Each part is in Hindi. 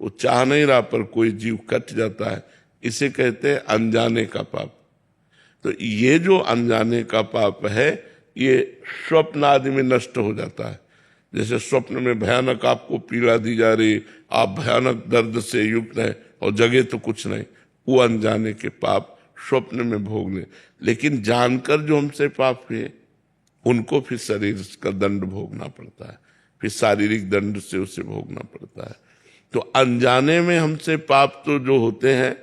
वो चाह नहीं रहा पर कोई जीव कट जाता है, इसे कहते हैं अनजाने का पाप। तो ये जो अनजाने का पाप है, ये स्वप्न आदि में नष्ट हो जाता है। जैसे स्वप्न में भयानक आपको पीड़ा दी जा रही, आप भयानक दर्द से युक्त हैं और जगह तो कुछ नहीं, वो अनजाने के पाप स्वप्न में भोगने। लेकिन जानकर जो हमसे पाप हुए उनको फिर शरीर का दंड भोगना पड़ता है, फिर शारीरिक दंड से उसे भोगना पड़ता है। तो अनजाने में हमसे पाप तो जो होते हैं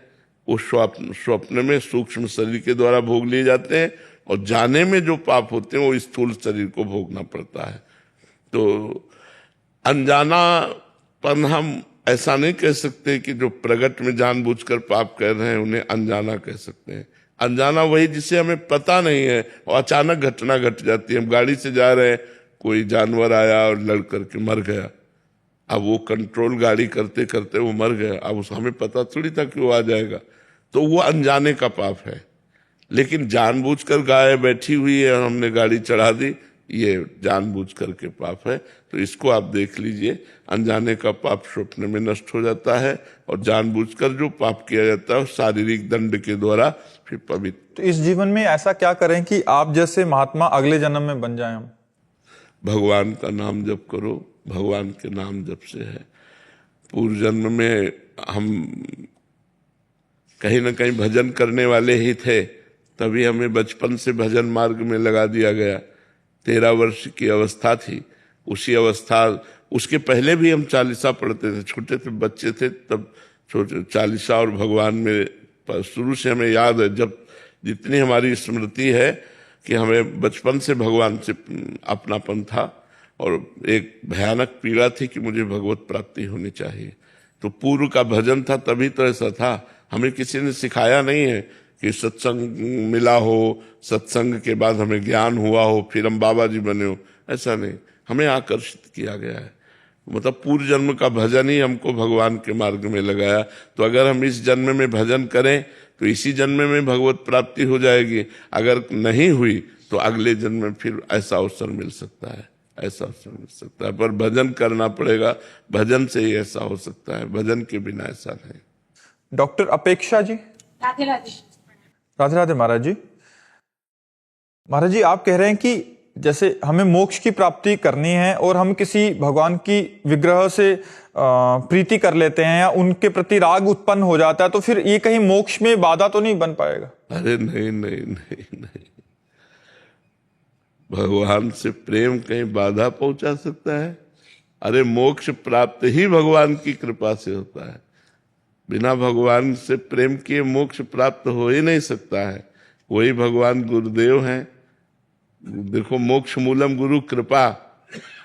वो स्वप्न में सूक्ष्म शरीर के द्वारा भोग लिए जाते हैं, और जाने में जो पाप होते हैं वो स्थूल शरीर को भोगना पड़ता है। तो अनजानापन हम ऐसा नहीं कह सकते कि जो प्रगट में जानबूझकर पाप कर रहे हैं उन्हें अनजाना कह सकते हैं। अनजाना वही जिसे हमें पता नहीं है और अचानक घटना घट जाती है। हम गाड़ी से जा रहे हैं, कोई जानवर आया और लड़ करके मर गया, अब वो कंट्रोल गाड़ी करते करते वो मर गया, अब उस हमें पता थोड़ी था कि वो आ जाएगा, तो वो अनजाने का पाप है। लेकिन जानबूझकर गाय बैठी हुई है और हमने गाड़ी चढ़ा दी, ये जानबूझ करके पाप है। तो इसको आप देख लीजिए, अनजाने का पाप स्वप्न में नष्ट हो जाता है, और जानबूझकर जो पाप किया जाता है शारीरिक दंड के द्वारा फिर पवित्र। तो इस जीवन में ऐसा क्या करें कि आप जैसे महात्मा अगले जन्म में बन जाएं हम? भगवान का नाम जप करो, भगवान के नाम जप से है। पूर्व जन्म में हम कहीं ना कहीं भजन करने वाले ही थे, तभी हमें बचपन से भजन मार्ग में लगा दिया गया। 13 वर्ष की अवस्था थी, उसी अवस्था, उसके पहले भी हम चालीसा पढ़ते थे, छोटे थे, बच्चे थे तब छोटे चालीसा और भगवान में शुरू से हमें याद है। जब जितनी हमारी स्मृति है कि हमें बचपन से भगवान से अपनापन था, और एक भयानक पीड़ा थी कि मुझे भगवत प्राप्ति होनी चाहिए। तो पूर्व का भजन था, तभी तो ऐसा था। हमें किसी ने सिखाया नहीं है कि सत्संग मिला हो, सत्संग के बाद हमें ज्ञान हुआ हो, फिर हम बाबा जी बने हो, ऐसा नहीं। हमें आकर्षित किया गया है, मतलब पूर्व जन्म का भजन ही हमको भगवान के मार्ग में लगाया। तो अगर हम इस जन्म में भजन करें तो इसी जन्म में भगवत प्राप्ति हो जाएगी, अगर नहीं हुई तो अगले जन्म में फिर ऐसा अवसर मिल सकता है, ऐसा अवसर मिल सकता है। पर भजन करना पड़ेगा, भजन से ही ऐसा हो सकता है, भजन के बिना ऐसा नहीं। डॉक्टर अपेक्षा जी। राधे राधे। राधे राधे महाराज जी। महाराज जी, आप कह रहे हैं कि जैसे हमें मोक्ष की प्राप्ति करनी है और हम किसी भगवान की विग्रह से प्रीति कर लेते हैं या उनके प्रति राग उत्पन्न हो जाता है, तो फिर ये कहीं मोक्ष में बाधा तो नहीं बन पाएगा? अरे नहीं नहीं नहीं नहीं, भगवान से प्रेम कहीं बाधा पहुंचा सकता है? अरे मोक्ष प्राप्त ही भगवान की कृपा से होता है, बिना भगवान से प्रेम किए मोक्ष प्राप्त हो ही नहीं सकता है। वही भगवान गुरुदेव हैं। देखो, मोक्ष मूलम गुरु कृपा,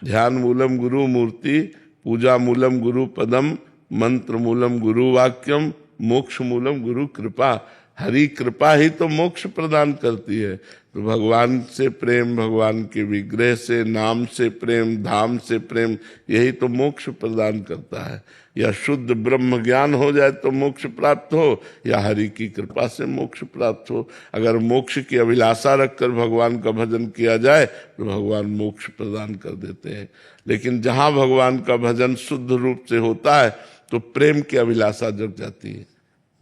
ध्यान मूलम गुरु मूर्ति, पूजा मूलम गुरु पदम, मंत्र मूलम गुरु वाक्यम, मोक्ष मूलम गुरु कृपा। हरि कृपा ही तो मोक्ष प्रदान करती है। तो भगवान से प्रेम, भगवान के विग्रह से, नाम से प्रेम, धाम से प्रेम, यही तो मोक्ष प्रदान करता है। या शुद्ध ब्रह्म ज्ञान हो जाए तो मोक्ष प्राप्त हो, या हरि की कृपा से मोक्ष प्राप्त हो। अगर मोक्ष की अभिलाषा रखकर भगवान का भजन किया जाए तो भगवान मोक्ष प्रदान कर देते हैं। लेकिन जहाँ भगवान का भजन शुद्ध रूप से होता है तो प्रेम की अभिलाषा जग जाती है,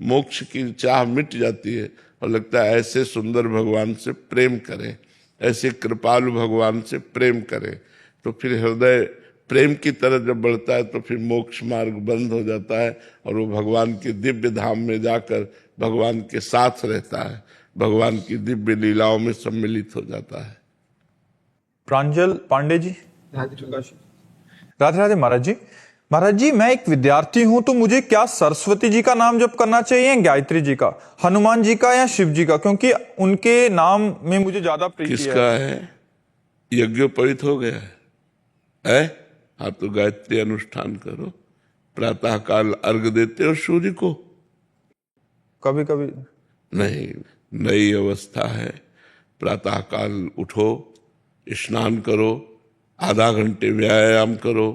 मोक्ष की चाह मिट जाती है, और लगता है ऐसे सुंदर भगवान से प्रेम करें, ऐसे कृपालु भगवान से प्रेम करें। तो फिर हृदय प्रेम की तरह जब बढ़ता है तो फिर मोक्ष मार्ग बंद हो जाता है, और वो भगवान के दिव्य धाम में जाकर भगवान के साथ रहता है, भगवान की दिव्य लीलाओं में सम्मिलित हो जाता है। प्रांजल पांडे जी। राधे राधे महाराज जी। महाराज जी, मैं एक विद्यार्थी हूं, तो मुझे क्या सरस्वती जी का नाम जप करना चाहिए, गायत्री जी का, हनुमान जी का, या शिव जी का? क्योंकि उनके नाम में मुझे ज्यादा प्रीति है। किसका है? यज्ञोपवीत हो गया है? हाँ, तो गायत्री अनुष्ठान करो, प्रातः काल अर्घ देते हो सूर्य को? कभी कभी नहीं, नई अवस्था है, प्रातः काल उठो, स्नान करो, आधा घंटे व्यायाम करो,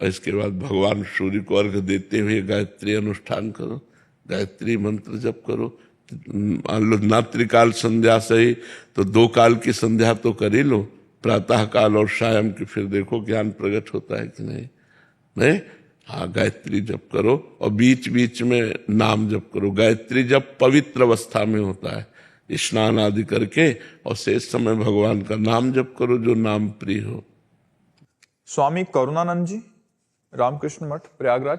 और इसके बाद भगवान सूर्य को अर्घ देते हुए गायत्री अनुष्ठान करो, गायत्री मंत्र जप करो। मान लो नात्रिकाल संध्या सही तो 2 काल की संध्या तो कर ही लो, प्रातः काल और शाम की, फिर देखो ज्ञान प्रकट होता है कि नहीं। नहीं, हाँ, गायत्री जप करो और बीच बीच में नाम जप करो। गायत्री जप पवित्र अवस्था में होता है, स्नान आदि करके, और शेष समय भगवान का नाम जप करो जो नाम प्रिय हो। स्वामी करुणानंद जी, रामकृष्ण मठ प्रयागराज।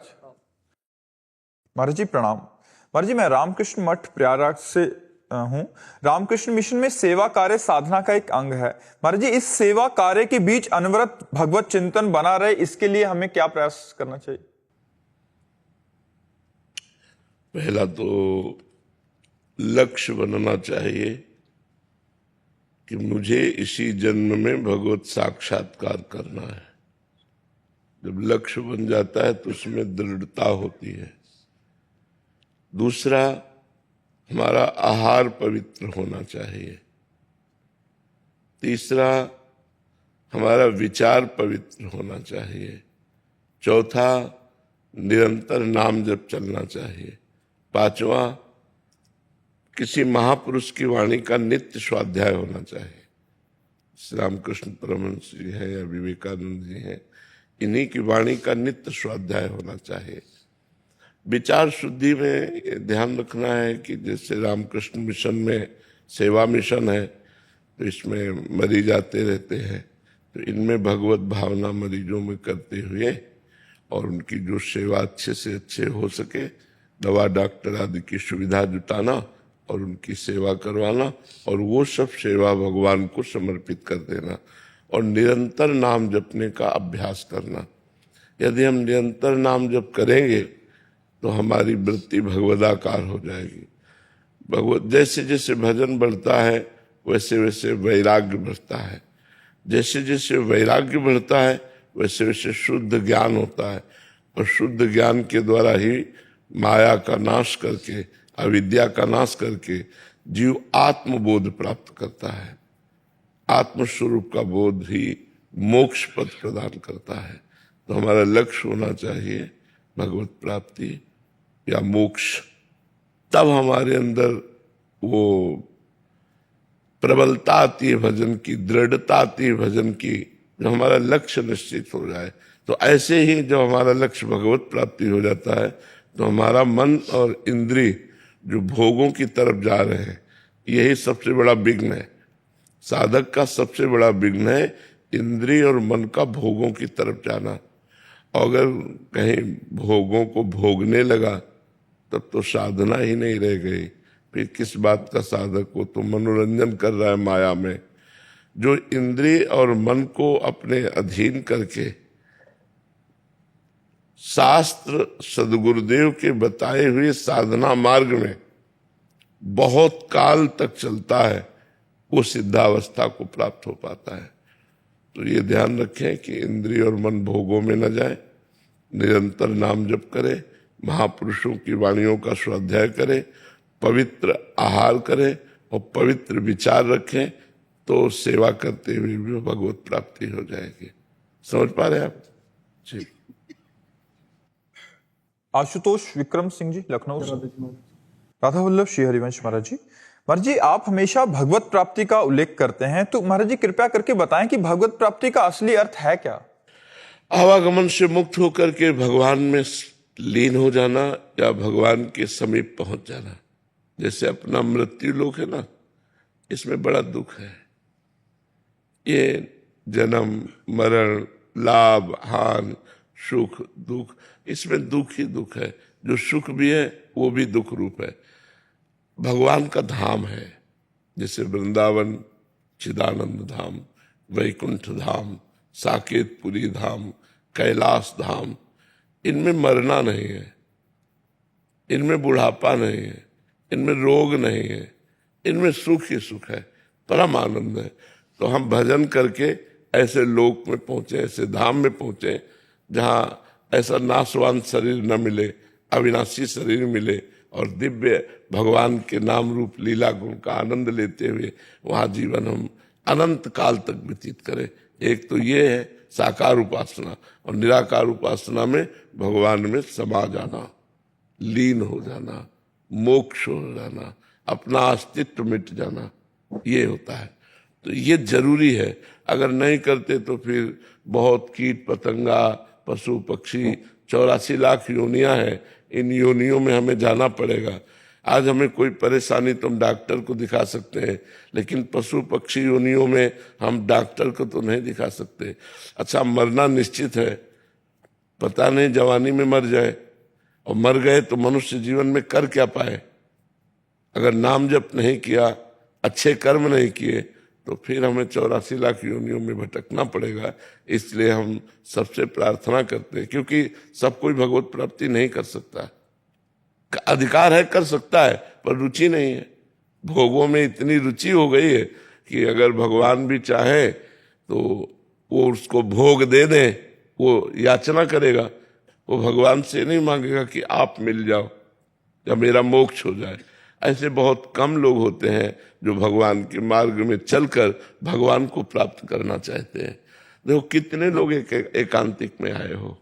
महाराज जी प्रणाम। महाराज जी, मैं रामकृष्ण मठ प्रयागराज से हूँ। रामकृष्ण मिशन में सेवा कार्य साधना का एक अंग है। महाराज जी, इस सेवा कार्य के बीच अनवरत भगवत चिंतन बना रहे, इसके लिए हमें क्या प्रयास करना चाहिए? पहला तो लक्ष्य बनना चाहिए कि मुझे इसी जन्म में भगवत साक्षात्कार करना है। जब लक्ष्य बन जाता है तो उसमें दृढ़ता होती है। दूसरा, हमारा आहार पवित्र होना चाहिए। तीसरा, हमारा विचार पवित्र होना चाहिए। चौथा, निरंतर नाम जप चलना चाहिए। पांचवा, किसी महापुरुष की वाणी का नित्य स्वाध्याय होना चाहिए। श्री रामकृष्ण परमहंस जी हैं या विवेकानंद जी हैं, इन्हीं की वाणी का नित्य स्वाध्याय होना चाहिए। विचार शुद्धि में ये ध्यान रखना है कि जैसे रामकृष्ण मिशन में सेवा मिशन है, तो इसमें मरीज आते रहते हैं, तो इनमें भगवत भावना मरीजों में करते हुए और उनकी जो सेवा अच्छे से अच्छे हो सके, दवा डॉक्टर आदि की सुविधा जुटाना और उनकी सेवा करवाना, और वो सब सेवा भगवान को समर्पित कर देना, और निरंतर नाम जपने का अभ्यास करना। यदि हम निरंतर नाम जप करेंगे तो हमारी वृत्ति भगवदाकार हो जाएगी। भगवत जैसे जैसे भजन बढ़ता है वैसे वैसे वैराग्य बढ़ता है। जैसे जैसे वैराग्य बढ़ता है वैसे वैसे शुद्ध ज्ञान होता है, और शुद्ध ज्ञान के द्वारा ही माया का नाश करके, अविद्या का नाश करके जीव आत्मबोध प्राप्त करता है। आत्मस्वरूप का बोध ही मोक्ष पद प्रदान करता है। तो हमारा लक्ष्य होना चाहिए भगवत प्राप्ति या मोक्ष। तब हमारे अंदर वो प्रबलता आती है भजन की, दृढ़ता आती है भजन की, जो हमारा लक्ष्य निश्चित हो जाए। तो ऐसे ही जब हमारा लक्ष्य भगवत प्राप्ति हो जाता है तो हमारा मन और इंद्रिय जो भोगों की तरफ जा रहे हैं, यही सबसे बड़ा विघ्न है। साधक का सबसे बड़ा विघ्न है इंद्रिय और मन का भोगों की तरफ जाना। अगर कहीं भोगों को भोगने लगा तब तो साधना ही नहीं रह गई। फिर किस बात का साधक? वो तो मनोरंजन कर रहा है माया में। जो इंद्रिय और मन को अपने अधीन करके शास्त्र सदगुरुदेव के बताए हुए साधना मार्ग में बहुत काल तक चलता है, वो सिद्धावस्था को प्राप्त हो पाता है। तो ये ध्यान रखें कि इंद्रिय और मन भोगों में न जाए, निरंतर नाम जप करें, महापुरुषों की वाणियों का स्वाध्याय करें, पवित्र आहार करें और पवित्र विचार रखें, तो सेवा करते हुए भी भगवत प्राप्ति हो जाएगी। समझ पा रहे हैं आप? जी। आशुतोष विक्रम सिंह जी, लखनऊ से। राधा वल्लभ श्री हरिवंश। महाराज जी, महाराज जी, आप हमेशा भगवत प्राप्ति का उल्लेख करते हैं, तो महाराज जी कृपया करके बताएं कि भगवत प्राप्ति का असली अर्थ है क्या? आवागमन से मुक्त होकर के भगवान में लीन हो जाना या भगवान के समीप पहुंच जाना। जैसे अपना मृत्यु लोक है ना, इसमें बड़ा दुख है। ये जन्म मरण, लाभ हानि, सुख दुख, इसमें दुख ही दुख है। जो सुख भी है वो भी दुख रूप है। भगवान का धाम है, जैसे वृंदावन चिदानंद धाम, वैकुंठ धाम, साकेतपुरी धाम, कैलाश धाम। इनमें मरना नहीं है, इनमें बुढ़ापा नहीं है, इनमें रोग नहीं है, इनमें सुख ही सुख है, परम आनंद है। तो हम भजन करके ऐसे लोक में पहुंचे, ऐसे धाम में पहुंचे जहाँ ऐसा नाशवान शरीर न मिले, अविनाशी शरीर मिले, और दिव्य भगवान के नाम रूप लीला गुण का आनंद लेते हुए वहाँ जीवन हम अनंत काल तक व्यतीत करें। एक तो ये है साकार उपासना, और निराकार उपासना में भगवान में समा जाना, लीन हो जाना, मोक्ष हो जाना, अपना अस्तित्व मिट जाना, ये होता है। तो ये जरूरी है। अगर नहीं करते तो फिर बहुत कीट पतंगा, पशु पक्षी 84 लाख योनियां हैं, इन योनियों में हमें जाना पड़ेगा। आज हमें कोई परेशानी तो हम डॉक्टर को दिखा सकते हैं, लेकिन पशु पक्षी योनियों में हम डॉक्टर को तो नहीं दिखा सकते। अच्छा, मरना निश्चित है, पता नहीं जवानी में मर जाए, और मर गए तो मनुष्य जीवन में कर क्या पाए। अगर नाम जप नहीं किया, अच्छे कर्म नहीं किए, तो फिर हमें 84 लाख योनियों में भटकना पड़ेगा। इसलिए हम सबसे प्रार्थना करते हैं, क्योंकि सब कोई भगवत प्राप्ति नहीं कर सकता। अधिकार है, कर सकता है, पर रुचि नहीं है। भोगों में इतनी रुचि हो गई है कि अगर भगवान भी चाहे तो वो उसको भोग दे दे, वो याचना करेगा, वो भगवान से नहीं मांगेगा कि आप मिल जाओ या मेरा मोक्ष हो जाए। ऐसे बहुत कम लोग होते हैं जो भगवान के मार्ग में चलकर भगवान को प्राप्त करना चाहते हैं। देखो कितने लोग एकांतिक में आए हो,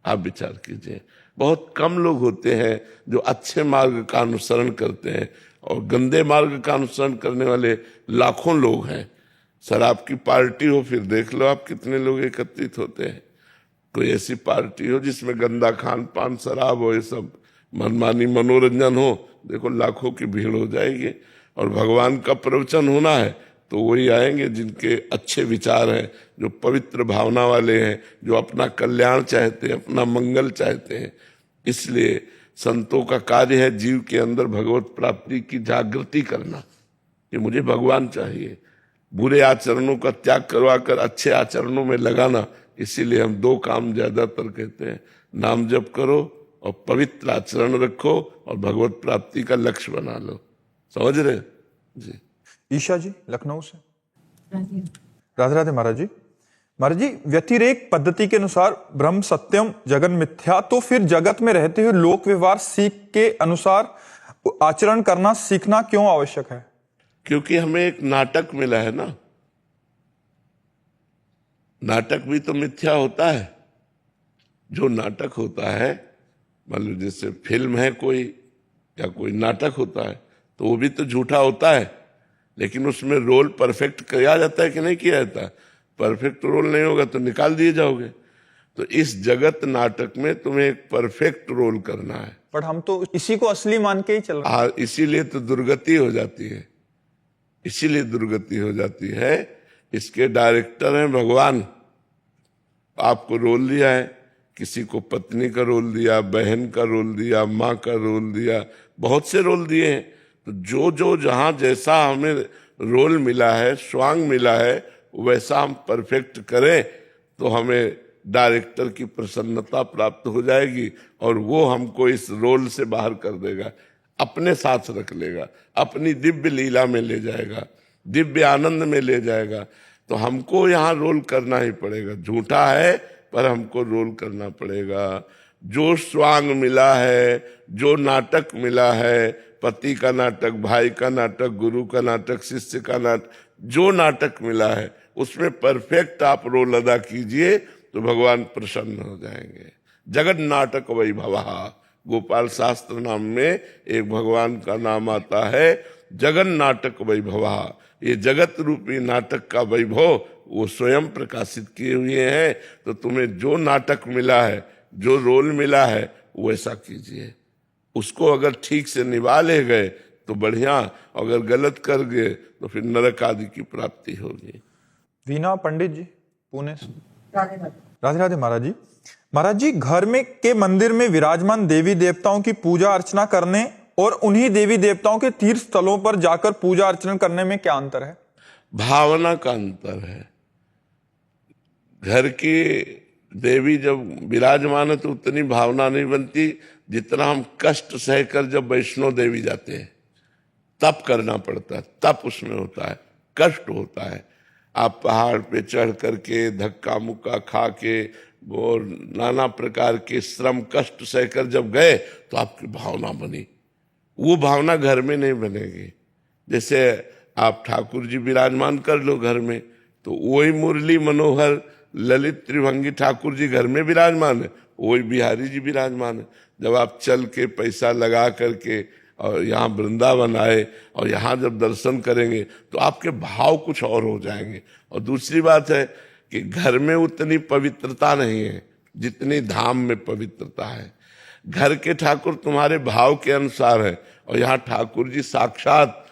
आप विचार कीजिए। बहुत कम लोग होते हैं जो अच्छे मार्ग का अनुसरण करते हैं, और गंदे मार्ग का अनुसरण करने वाले लाखों लोग हैं। शराब की पार्टी हो, फिर देख लो आप कितने लोग एकत्रित होते हैं। कोई ऐसी पार्टी हो जिसमें गंदा खान पान, शराब हो, ये सब मनमानी मनोरंजन हो, देखो लाखों की भीड़ हो जाएगी। और भगवान का प्रवचन होना है तो वही आएंगे जिनके अच्छे विचार हैं, जो पवित्र भावना वाले हैं, जो अपना कल्याण चाहते हैं, अपना मंगल चाहते हैं। इसलिए संतों का कार्य है जीव के अंदर भगवत प्राप्ति की जागृति करना कि मुझे भगवान चाहिए, बुरे आचरणों का त्याग करवाकर अच्छे आचरणों में लगाना। इसीलिए हम दो काम ज्यादातर कहते हैं, नाम जप करो और पवित्र आचरण रखो और भगवत प्राप्ति का लक्ष्य बना लो। समझ रहे जी? ईशा जी लखनऊ से। राधे राधे राधे महाराज जी। महाराज जी, व्यतिरेक पद्धति के अनुसार ब्रह्म सत्यम जगन मिथ्या, तो फिर जगत में रहते हुए लोक व्यवहार सीख के अनुसार आचरण करना सीखना क्यों आवश्यक है? क्योंकि हमें एक नाटक मिला है ना। नाटक भी तो मिथ्या होता है। जो नाटक होता है, मान लो जैसे फिल्म है कोई या कोई नाटक होता है, तो वो भी तो झूठा होता है, लेकिन उसमें रोल परफेक्ट किया जाता है कि नहीं किया जाता? परफेक्ट रोल नहीं होगा तो निकाल दिए जाओगे। तो इस जगत नाटक में तुम्हें एक परफेक्ट रोल करना है। पर हम तो इसी को असली मान के ही चल रहे हैं। इसीलिए तो दुर्गति हो जाती है, इसीलिए दुर्गति हो जाती है। इसके डायरेक्टर हैं भगवान। आपको रोल दिया है, किसी को पत्नी का रोल दिया, बहन का रोल दिया, माँ का रोल दिया, बहुत से रोल दिए हैं। तो जो जो जहां जैसा हमें रोल मिला है, स्वांग मिला है, वैसा हम परफेक्ट करें तो हमें डायरेक्टर की प्रसन्नता प्राप्त हो जाएगी, और वो हमको इस रोल से बाहर कर देगा, अपने साथ रख लेगा, अपनी दिव्य लीला में ले जाएगा, दिव्य आनंद में ले जाएगा। तो हमको यहाँ रोल करना ही पड़ेगा। झूठा है पर हमको रोल करना पड़ेगा। जो स्वांग मिला है, जो नाटक मिला है, पति का नाटक, भाई का नाटक, गुरु का नाटक, शिष्य का नाटक, जो नाटक मिला है उसमें परफेक्ट आप रोल अदा कीजिए तो भगवान प्रसन्न हो जाएंगे। जगत नाटक वैभवः, गोपाल शास्त्र नाम में एक भगवान का नाम आता है, जगन नाटक वैभवः। ये जगत रूपी नाटक का वैभव वो स्वयं प्रकाशित किए हुए हैं। तो तुम्हें जो नाटक मिला है, जो रोल मिला है, वैसा कीजिए। उसको अगर ठीक से निभा ले गए तो बढ़िया, अगर गलत कर गए तो फिर नरक आदि की प्राप्ति होगी। वीना पंडित जी पुणे से। राधे राधे। राधे राधे महाराज जी। महाराज जी, घर में के मंदिर में विराजमान देवी देवताओं की पूजा अर्चना करने और उन्हीं देवी देवताओं के तीर्थ स्थलों पर जाकर पूजा अर्चना करने में क्या अंतर है? भावना का अंतर है। घर की देवी जब विराजमान है तो उतनी भावना नहीं बनती जितना हम कष्ट सहकर जब वैष्णो देवी जाते हैं तप करना पड़ता है, तप उसमें होता है, कष्ट होता है। आप पहाड़ पे चढ़ करके धक्का मुक्का खा के और नाना प्रकार के श्रम कष्ट सहकर जब गए तो आपकी भावना बनी। वो भावना घर में नहीं बनेगी। जैसे आप ठाकुर जी विराजमान कर लो घर में, तो वही मुरली मनोहर ललित त्रिभंगी ठाकुर जी घर में विराजमान है, वही बिहारी जी विराजमान है। जब आप चल के पैसा लगा करके और यहाँ वृंदावन आए और यहाँ जब दर्शन करेंगे तो आपके भाव कुछ और हो जाएंगे। और दूसरी बात है कि घर में उतनी पवित्रता नहीं है, जितनी धाम में पवित्रता है। घर के ठाकुर तुम्हारे भाव के अनुसार है, और यहाँ ठाकुर जी साक्षात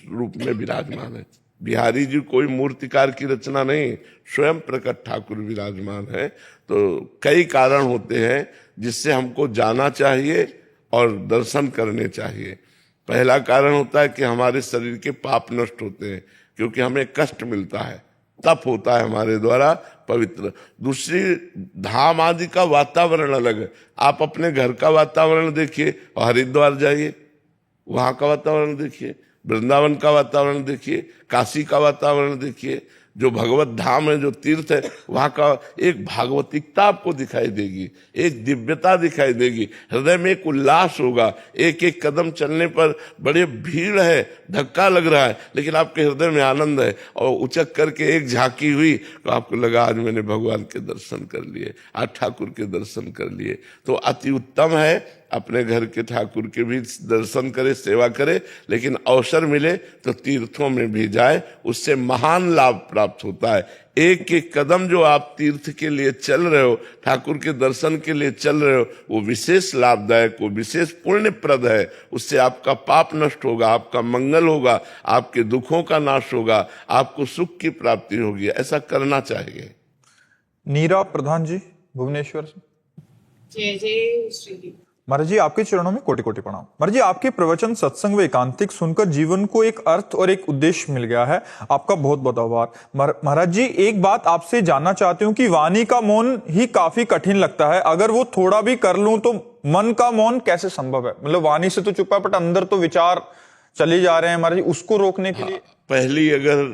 रूप में विराजमान है। बिहारी जी कोई मूर्तिकार की रचना नहीं, स्वयं प्रकट ठाकुर विराजमान है। तो कई कारण होते हैं जिससे हमको जाना चाहिए और दर्शन करने चाहिए। पहला कारण होता है कि हमारे शरीर के पाप नष्ट होते हैं, क्योंकि हमें कष्ट मिलता है, तप होता है हमारे द्वारा पवित्र। दूसरी, धाम आदि का वातावरण अलग है। आप अपने घर का वातावरण देखिए और हरिद्वार जाइए, वहां का वातावरण देखिए, वृंदावन का वातावरण देखिए, काशी का वातावरण देखिए। जो भगवत धाम है, जो तीर्थ है, वहां का एक भागवतिकता आपको दिखाई देगी, एक दिव्यता दिखाई देगी, हृदय में एक उल्लास होगा। एक एक कदम चलने पर बड़े भीड़ है, धक्का लग रहा है, लेकिन आपके हृदय में आनंद है। और उचक करके एक झांकी हुई तो आपको लगा आज मैंने भगवान के दर्शन कर लिए, आज ठाकुर के दर्शन कर लिए। तो अति उत्तम है अपने घर के ठाकुर के भी दर्शन करे, सेवा करे, लेकिन अवसर मिले तो तीर्थों में भी जाए, उससे महान लाभ प्राप्त होता है। एक एक कदम जो आप तीर्थ के लिए चल रहे हो, ठाकुर के दर्शन के लिए चल रहे हो, वो विशेष लाभदायक, वो विशेष पुण्यप्रद है। उससे आपका पाप नष्ट होगा, आपका मंगल होगा, आपके दुखों का नाश होगा, आपको सुख की प्राप्ति होगी। ऐसा करना चाहिए। नीरा प्रधान जी भुवनेश्वर से। जय जय श्री। महाराज जी आपके चरणों में कोटि कोटि प्रणाम। महाराज जी आपके प्रवचन, सत्संग व एकांतिक सुनकर जीवन को एक अर्थ और एक उद्देश्य मिल गया है, आपका बहुत बहुत आभार। महाराज जी एक बात आपसे जानना चाहती हूँ कि वाणी का मौन ही काफी कठिन लगता है, अगर वो थोड़ा भी कर लूं तो मन का मौन कैसे संभव है? मतलब वाणी से तो चुप है, बट अंदर तो विचार चले जा रहे हैं महाराज जी, उसको रोकने के लिए। पहली अगर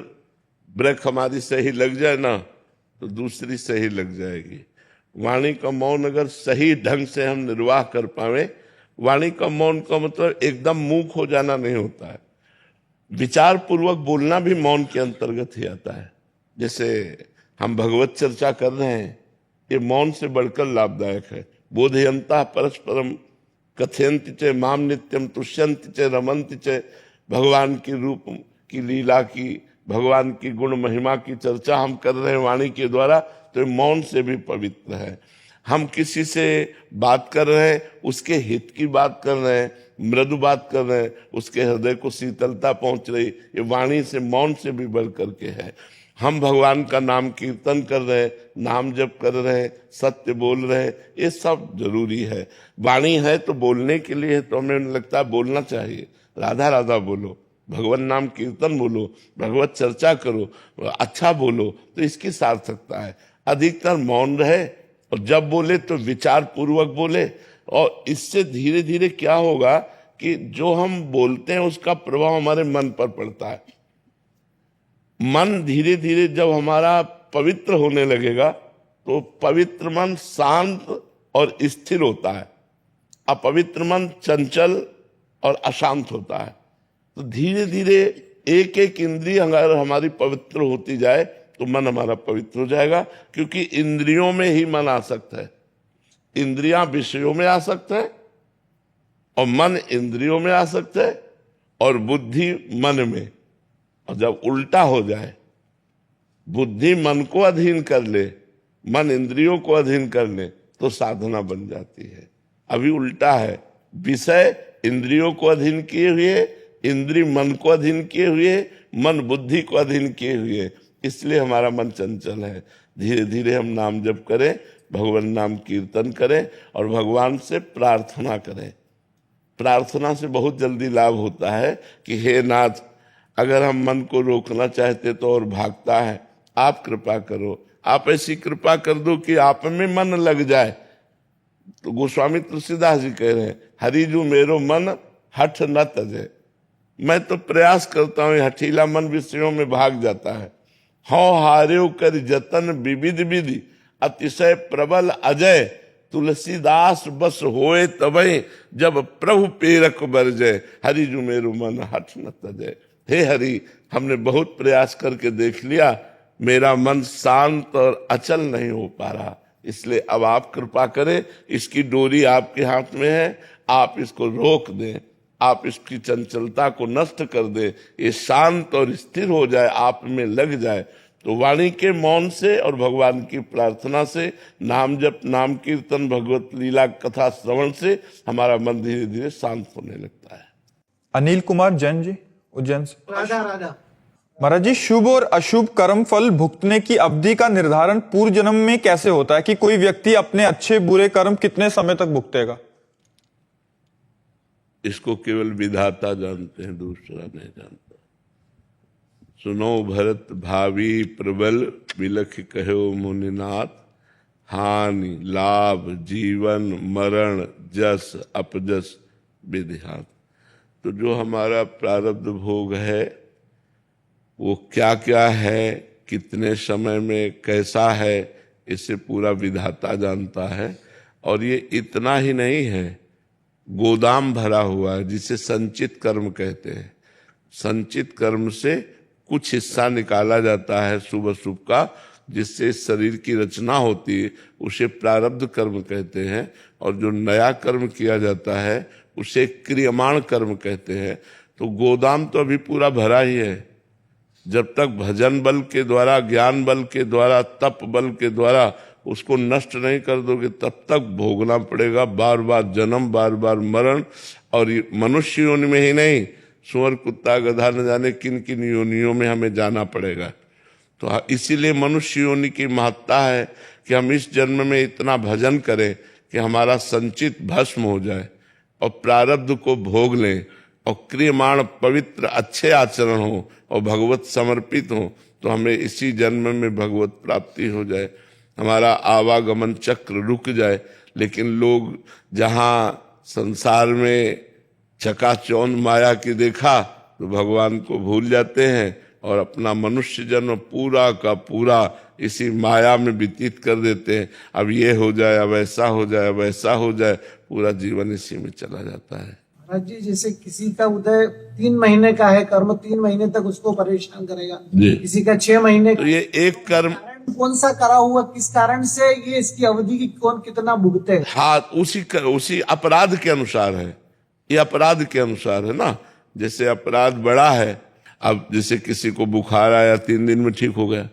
ब्रेक हमारी सही लग जाए ना, तो दूसरी सही लग जाएगी। वाणी का मौन अगर सही ढंग से हम निर्वाह कर पावे, वाणी का मौन का मतलब एकदम मूक हो जाना नहीं होता है। विचार पूर्वक बोलना भी मौन के अंतर्गत ही आता है। जैसे हम भगवत चर्चा कर रहे हैं, ये मौन से बढ़कर लाभदायक है। बोधयंता परस्परम कथयन्ति च माम नित्यम तुष्यन्ति च रमन्ति च। भगवान की रूप की, लीला की, भगवान की गुण महिमा की चर्चा हम कर रहे हैं वाणी के द्वारा, तो मौन से भी पवित्र है। हम किसी से बात कर रहे हैं, उसके हित की बात कर रहे हैं, मृदु बात कर रहे हैं, उसके हृदय को शीतलता पहुंच रही, ये वाणी से, मौन से भी बढ़ करके है। हम भगवान का नाम कीर्तन कर रहे हैं, नाम जप कर रहे हैं, सत्य बोल रहे हैं, ये सब जरूरी है। वाणी है तो बोलने के लिए है, तो हमें लगता है बोलना चाहिए। राधा राधा बोलो, भगवान नाम कीर्तन बोलो, भगवत चर्चा करो, अच्छा बोलो, तो इसकी सार्थकता है। अधिकतर मौन रहे, और जब बोले तो विचार पूर्वक बोले। और इससे धीरे धीरे क्या होगा कि जो हम बोलते हैं उसका प्रभाव हमारे मन पर पड़ता है। मन धीरे धीरे जब हमारा पवित्र होने लगेगा, तो पवित्र मन शांत और स्थिर होता है, अपवित्र मन चंचल और अशांत होता है। तो धीरे धीरे एक एक इंद्रिय अगर हमारी पवित्र होती जाए तो मन हमारा पवित्र हो जाएगा, क्योंकि इंद्रियों में ही मन आसक्त है। इंद्रियां विषयों में आसक्त है, और मन इंद्रियों में आसक्त है, और बुद्धि मन में। और जब उल्टा हो जाए, बुद्धि मन को अधीन कर ले, मन इंद्रियों को अधीन कर ले, तो साधना बन जाती है। अभी उल्टा है, विषय इंद्रियों को अधीन किए हुए, इंद्रिय मन को अधीन किए हुए, मन बुद्धि को अधीन किए हुए, इसलिए हमारा मन चंचल है। धीरे धीरे हम नाम जप करें, भगवान नाम कीर्तन करें, और भगवान से प्रार्थना करें। प्रार्थना से बहुत जल्दी लाभ होता है कि हे नाथ, अगर हम मन को रोकना चाहते तो और भागता है, आप कृपा करो, आप ऐसी कृपा कर दो कि आप में मन लग जाए। तो गोस्वामी तुलसीदास जी कह रहे हैं, हरिजू मेरो मन हठ न तजे। मैं तो प्रयास करता हूं, हठीला मन विषयों में भाग जाता है। हौ हार्यो कर जतन विविध विधि, अतिशय प्रबल अजय, तुलसीदास बस होए तबे, जब प्रभु पेरक बरजय, हरि जु मेरो मन हठ न तजय। हे हरि, हमने बहुत प्रयास करके देख लिया, मेरा मन शांत और अचल नहीं हो पा रहा, इसलिए अब आप कृपा करें। इसकी डोरी आपके हाथ में है, आप इसको रोक दें, आप इसकी चंचलता को नष्ट कर दे, ये शांत और स्थिर हो जाए, आप में लग जाए, तो वाणी के मौन से और भगवान की प्रार्थना से, नाम जप, नाम कीर्तन, भगवत लीला कथा श्रवण से हमारा मन धीरे धीरे शांत होने लगता है। अनिल कुमार जैन जी, उज्जैन से। राधा राधा। महाराज जी, शुभ और अशुभ कर्म फल भुगतने की अवधि का निर्धारण पूर्व जन्म में कैसे होता है कि कोई व्यक्ति अपने अच्छे बुरे कर्म कितने समय तक भुगतेगा? इसको केवल विधाता जानते हैं, दूसरा नहीं जानता। सुनो भरत भावी प्रबल, बिलख कहो मुनिनाथ, हानि लाभ जीवन मरण जस अपजस विधिहात। तो जो हमारा प्रारब्ध भोग है वो क्या क्या है, कितने समय में कैसा है, इसे पूरा विधाता जानता है। और ये इतना ही नहीं है, गोदाम भरा हुआ है जिसे संचित कर्म कहते हैं। संचित कर्म से कुछ हिस्सा निकाला जाता है शुभ अशुभ का, जिससे शरीर की रचना होती है, उसे प्रारब्ध कर्म कहते हैं। और जो नया कर्म किया जाता है उसे क्रियमाण कर्म कहते हैं। तो गोदाम तो अभी पूरा भरा ही है। जब तक भजन बल के द्वारा, ज्ञान बल के द्वारा, तप बल के द्वारा उसको नष्ट नहीं कर दोगे, तब तक भोगना पड़ेगा बार बार जन्म, बार बार मरण। और मनुष्य योनि में ही नहीं, सुअर कुत्ता गधा न जाने किन किन योनियों में हमें जाना पड़ेगा। तो इसीलिए मनुष्य योनि की महत्ता है कि हम इस जन्म में इतना भजन करें कि हमारा संचित भस्म हो जाए और प्रारब्ध को भोग लें और क्रियमाण पवित्र अच्छे आचरण हो और भगवत समर्पित हो, तो हमें इसी जन्म में भगवत प्राप्ति हो जाए, हमारा आवागमन चक्र रुक जाए। लेकिन लोग जहाँ संसार में चकाचौंध माया की देखा तो भगवान को भूल जाते हैं और अपना मनुष्य जन्म पूरा का पूरा इसी माया में व्यतीत कर देते हैं। अब ये हो जाए, अब ऐसा हो जाए, अब ऐसा हो जाए, पूरा जीवन इसी में चला जाता है। महाराज जी, जैसे किसी का उदय 3 महीने का है, कर्म 3 महीने तक उसको परेशान करेगा, किसी का 6 महीने तो ये एक कर्म कौन सा करा हुआ, किस कारण से ये इसकी अवधि की कौन कितना भुगते है? हाँ, उसी अपराध के अनुसार है। ये अपराध के अनुसार है ना। जैसे अपराध बड़ा है, अब जैसे किसी को बुखार आया 3 दिन में ठीक हो गया,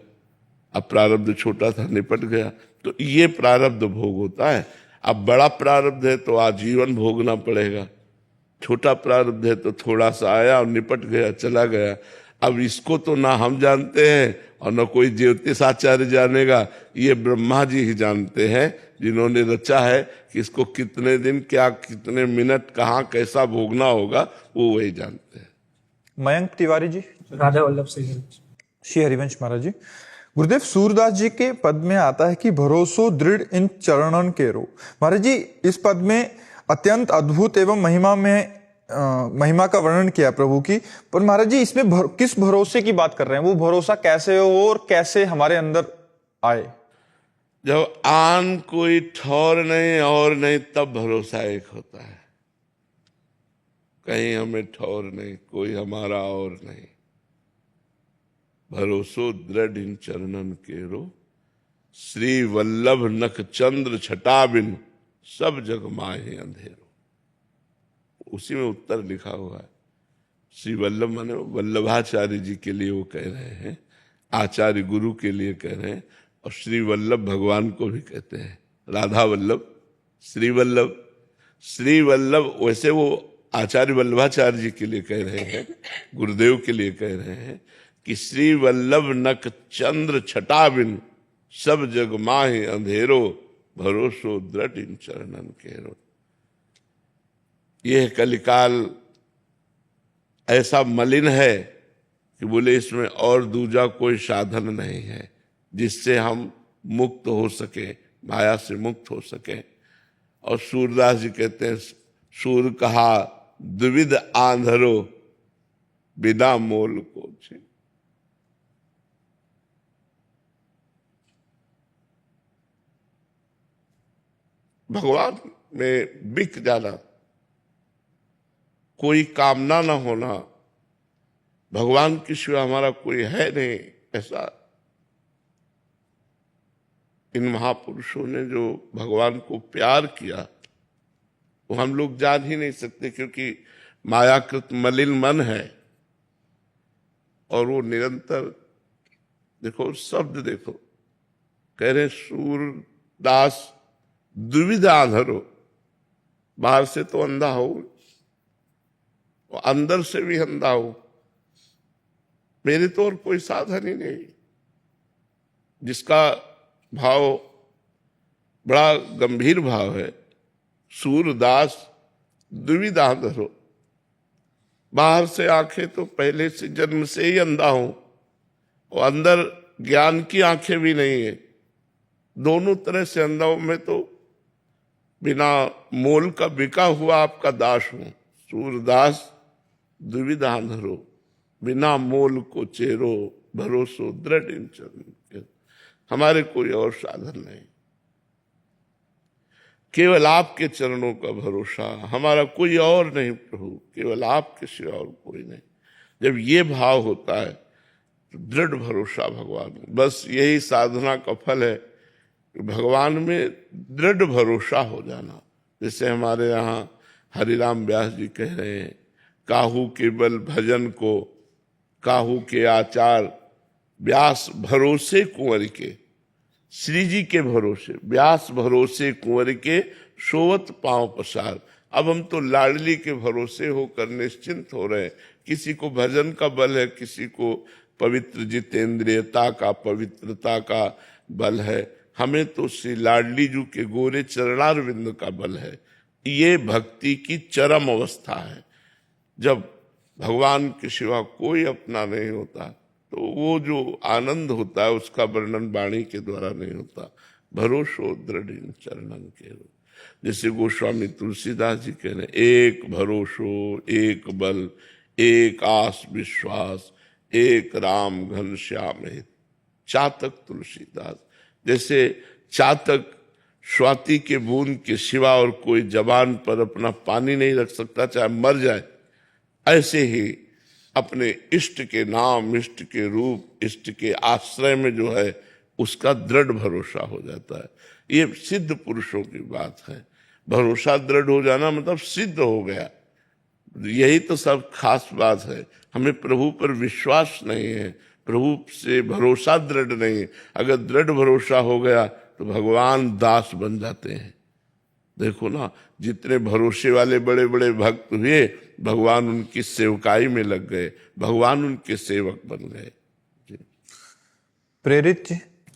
अब प्रारब्ध छोटा था निपट गया, तो ये प्रारब्ध भोग होता है। अब बड़ा प्रारब्ध है तो आजीवन भोगना पड़ेगा, छोटा प्रारब्ध है तो थोड़ा सा आया और निपट गया, चला गया। अब इसको तो ना हम जानते हैं और न कोई ज्योतिष आचार्य जानेगा, ये ब्रह्मा जी ही जानते हैं, जिन्होंने रचा है कि इसको कितने दिन, क्या कितने मिनट, कहाँ कैसा भोगना होगा, वो वही जानते हैं। मयंक तिवारी जी, राधा वल्लभ से श्री हरिवंश महाराज जी। गुरुदेव, सूरदास जी के पद में आता है कि भरोसो दृढ़ इन चरणन केरो। महाराज जी, इस पद में अत्यंत अद्भुत एवं महिमा का वर्णन किया प्रभु की, पर महाराज जी इसमें किस भरोसे की बात कर रहे हैं? वो भरोसा कैसे हो और कैसे हमारे अंदर आए? जब आन कोई ठौर नहीं और नहीं, तब भरोसा एक होता है। कहीं हमें ठौर नहीं, कोई हमारा और नहीं। भरोसो दृढ़ इन चरणन केरो, श्री वल्लभ नख चंद्र छटा बिन, सब जग माहे अंधेरो। उसी में उत्तर लिखा हुआ है। श्री वल्लभ माने वल्लभाचार्य जी के लिए वो कह रहे हैं, आचार्य गुरु के लिए कह रहे हैं, और श्री वल्लभ भगवान को भी कहते हैं। राधा वल्लभ, श्री वल्लभ। श्री वल्लभ वैसे वो आचार्य वल्लभाचार्य जी के लिए कह रहे हैं, गुरुदेव के लिए कह रहे हैं कि श्री वल्लभ नक चंद्र छटा बिन, सब जग माहे अंधेरो, भरोसो दृढ़ इन चरणन केरो। यह कलिकाल ऐसा मलिन है कि बोले इसमें और दूजा कोई साधन नहीं है जिससे हम मुक्त हो सके, माया से मुक्त हो सके। और सूरदास जी कहते हैं, सूर कहा द्विविध आंधरो, बिना मोल को छे। भगवान में बिक जाना, कोई कामना ना होना, भगवान के सिवा हमारा कोई है नहीं, ऐसा इन महापुरुषों ने जो भगवान को प्यार किया वो हम लोग जान ही नहीं सकते, क्योंकि मायाकृत मलिन मन है और वो निरंतर देखो शब्द देखो, कह रहे सूरदास दुविधा धरो, बाहर से तो अंधा हो, अंदर से भी अंधा हो, मेरे तो और कोई साधन ही नहीं। जिसका भाव बड़ा गंभीर भाव है, सूरदास दुविधा धरो, बाहर से आंखें तो पहले से जन्म से ही अंधा हूं, और अंदर ज्ञान की आंखें भी नहीं है, दोनों तरह से अंधा हूं। मैं तो बिना मोल का बिका हुआ आपका दास हूं। सूरदास दुविधा धरो, बिना मोल को चेरो, भरोसो दृढ़ इन चरण के। हमारे कोई और साधन नहीं, केवल आपके चरणों का भरोसा, हमारा कोई और नहीं प्रभु, केवल आपके सिवा और कोई नहीं। जब ये भाव होता है तो दृढ़ भरोसा भगवान में, बस यही साधना का फल है, भगवान में दृढ़ भरोसा हो जाना। जैसे हमारे यहाँ हरिराम व्यास जी कह रहे हैं, काहू के बल भजन को, काहू के आचार, व्यास भरोसे कुंवर के, श्री जी के भरोसे, व्यास भरोसे कुंवर के, सोवत पांव पसार। अब हम तो लाडली के भरोसे होकर निश्चिंत हो रहे हैं। किसी को भजन का बल है, किसी को पवित्र जितेंद्रियता का, पवित्रता का बल है, हमें तो श्री लाडली जी के गोरे चरणारविंद का बल है। ये भक्ति की चरम अवस्था है। जब भगवान के सिवा कोई अपना नहीं होता तो वो जो आनंद होता है उसका वर्णन वाणी के द्वारा नहीं होता। भरोसो दृढ़ इन चरणन के, जैसे गोस्वामी तुलसीदास जी कह रहे, एक भरोसो एक बल, एक आस विश्वास, एक राम घनश्याम हित। चातक तुलसीदास, जैसे चातक स्वाति के बूंद के सिवा और कोई जबान पर अपना पानी नहीं रख सकता, चाहे मर जाए, ऐसे ही अपने इष्ट के नाम, इष्ट के रूप, इष्ट के आश्रय में जो है उसका दृढ़ भरोसा हो जाता है। ये सिद्ध पुरुषों की बात है। भरोसा दृढ़ हो जाना मतलब सिद्ध हो गया, यही तो सब खास बात है। हमें प्रभु पर विश्वास नहीं है, प्रभु से भरोसा दृढ़ नहीं है। अगर दृढ़ भरोसा हो गया तो भगवान दास बन जाते हैं। देखो ना, जितने भरोसे वाले बड़े बड़े भक्त हुए, भगवान उनकी सेवकाई में लग गए, भगवान उनके सेवक बन गए। प्रेरित जी,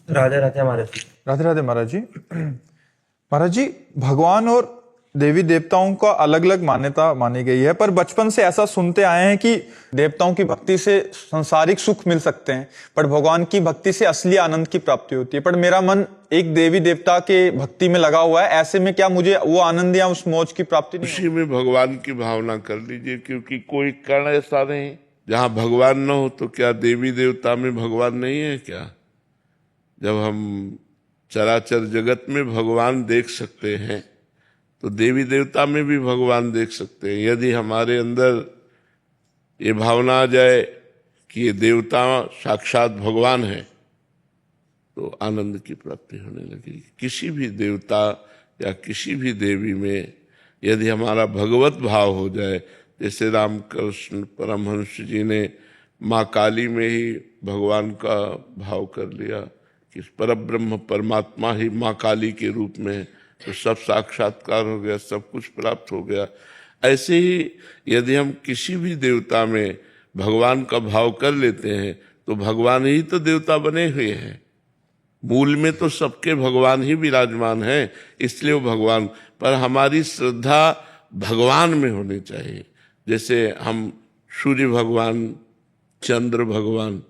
राधे राधे महाराज जी। राधे राधे महाराज जी। महाराज जी, भगवान और देवी देवताओं का अलग अलग मान्यता मानी गई है, पर बचपन से ऐसा सुनते आए हैं कि देवताओं की भक्ति से सांसारिक सुख मिल सकते हैं, पर भगवान की भक्ति से असली आनंद की प्राप्ति होती है। पर मेरा मन एक देवी देवता के भक्ति में लगा हुआ है, ऐसे में क्या मुझे वो आनंद या उस मौज की प्राप्ति नहीं? उसी में भगवान की भावना कर लीजिए, क्योंकि कोई कण ऐसा नहीं जहां भगवान न हो। तो क्या देवी देवता में भगवान नहीं है क्या? जब हम चराचर जगत में भगवान देख सकते हैं तो देवी देवता में भी भगवान देख सकते हैं। यदि हमारे अंदर ये भावना आ जाए कि ये देवता साक्षात भगवान है तो आनंद की प्राप्ति होने लगेगी। किसी भी देवता या किसी भी देवी में यदि हमारा भगवत भाव हो जाए, जैसे रामकृष्ण परमहंस जी ने माँ काली में ही भगवान का भाव कर लिया कि परब्रह्म परमात्मा ही माँ काली के रूप में, तो सब साक्षात्कार हो गया, सब कुछ प्राप्त हो गया। ऐसे ही यदि हम किसी भी देवता में भगवान का भाव कर लेते हैं तो भगवान ही तो देवता बने हुए हैं। मूल में तो सबके भगवान ही विराजमान हैं, इसलिए वो भगवान। पर हमारी श्रद्धा भगवान में होनी चाहिए। जैसे हम सूर्य भगवान, चंद्र भगवान,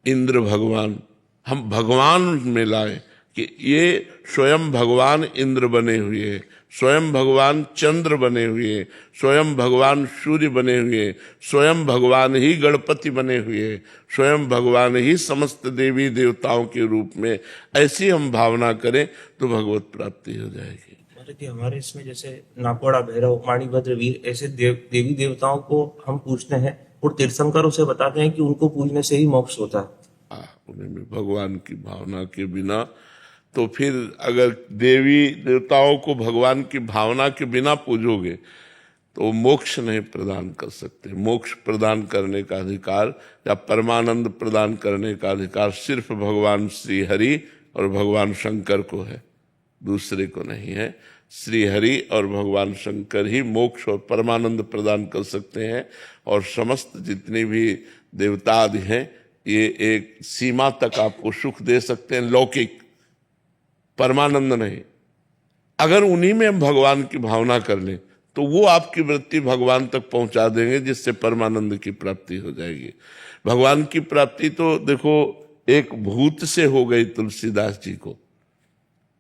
इंद्र भगवान, हम भगवान में लाए कि ये स्वयं भगवान इंद्र बने हुए हैं, स्वयं भगवान चंद्र बने हुए हैं, स्वयं भगवान सूर्य बने हुए हैं, स्वयं भगवान ही गणपति बने हुए हैं, स्वयं भगवान ही समस्त देवी देवताओं के रूप में। ऐसी हम भावना करें तो भगवत प्राप्ति हो जाएगी। हमारे इसमें जैसे नाकोड़ा, भैरव, माणिभद्र, वीर ऐसे देवी देवताओं को हम पूजते हैं और तीर्थंकरों से बताते हैं कि उनको पूजने से ही मोक्ष होता है। उनमें भगवान की भावना के बिना, तो फिर अगर देवी देवताओं को भगवान की भावना के बिना पूजोगे तो वो मोक्ष नहीं प्रदान कर सकते। मोक्ष प्रदान करने का अधिकार या परमानंद प्रदान करने का अधिकार सिर्फ भगवान श्री हरि और भगवान शंकर को है, दूसरे को नहीं है। श्री हरि और भगवान शंकर ही मोक्ष और परमानंद प्रदान कर सकते हैं, और समस्त जितने भी देवता आदि हैं ये एक सीमा तक आपको सुख दे सकते हैं, लौकिक, परमानंद नहीं। अगर उन्हीं में हम भगवान की भावना कर लें तो वो आपकी वृत्ति भगवान तक पहुंचा देंगे, जिससे परमानंद की प्राप्ति हो जाएगी। भगवान की प्राप्ति तो देखो एक भूत से हो गई तुलसीदास जी को।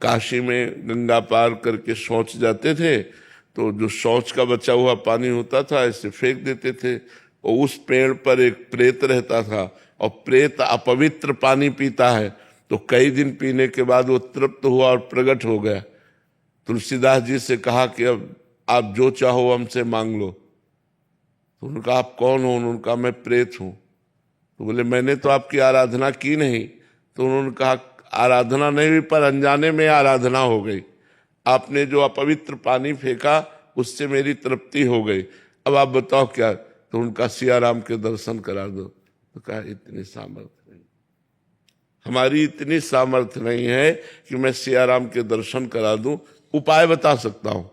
काशी में गंगा पार करके शौच जाते थे तो जो शौच का बचा हुआ पानी होता था ऐसे फेंक देते थे, और उस पेड़ पर एक प्रेत रहता था, और प्रेत अपवित्र पानी पीता है, तो कई दिन पीने के बाद वो तृप्त हुआ और प्रकट हो गया। तुलसीदास जी से कहा कि अब आप जो चाहो हमसे मांग लो। तो उन्होंने कहा आप कौन हो? उन्होंने कहा मैं प्रेत हूं। तो बोले मैंने तो आपकी आराधना की नहीं। तो उन्होंने कहा आराधना नहीं हुई, पर अनजाने में आराधना हो गई। आपने जो अपवित्र पानी फेंका उससे मेरी तृप्ति हो गई, अब आप बताओ क्या? तो उनका सियाराम के दर्शन करा दो। तो कहा इतनी सामर्थ्य नहीं, हमारी इतनी सामर्थ्य नहीं है कि मैं सियाराम के दर्शन करा दूं। उपाय बता सकता हूं,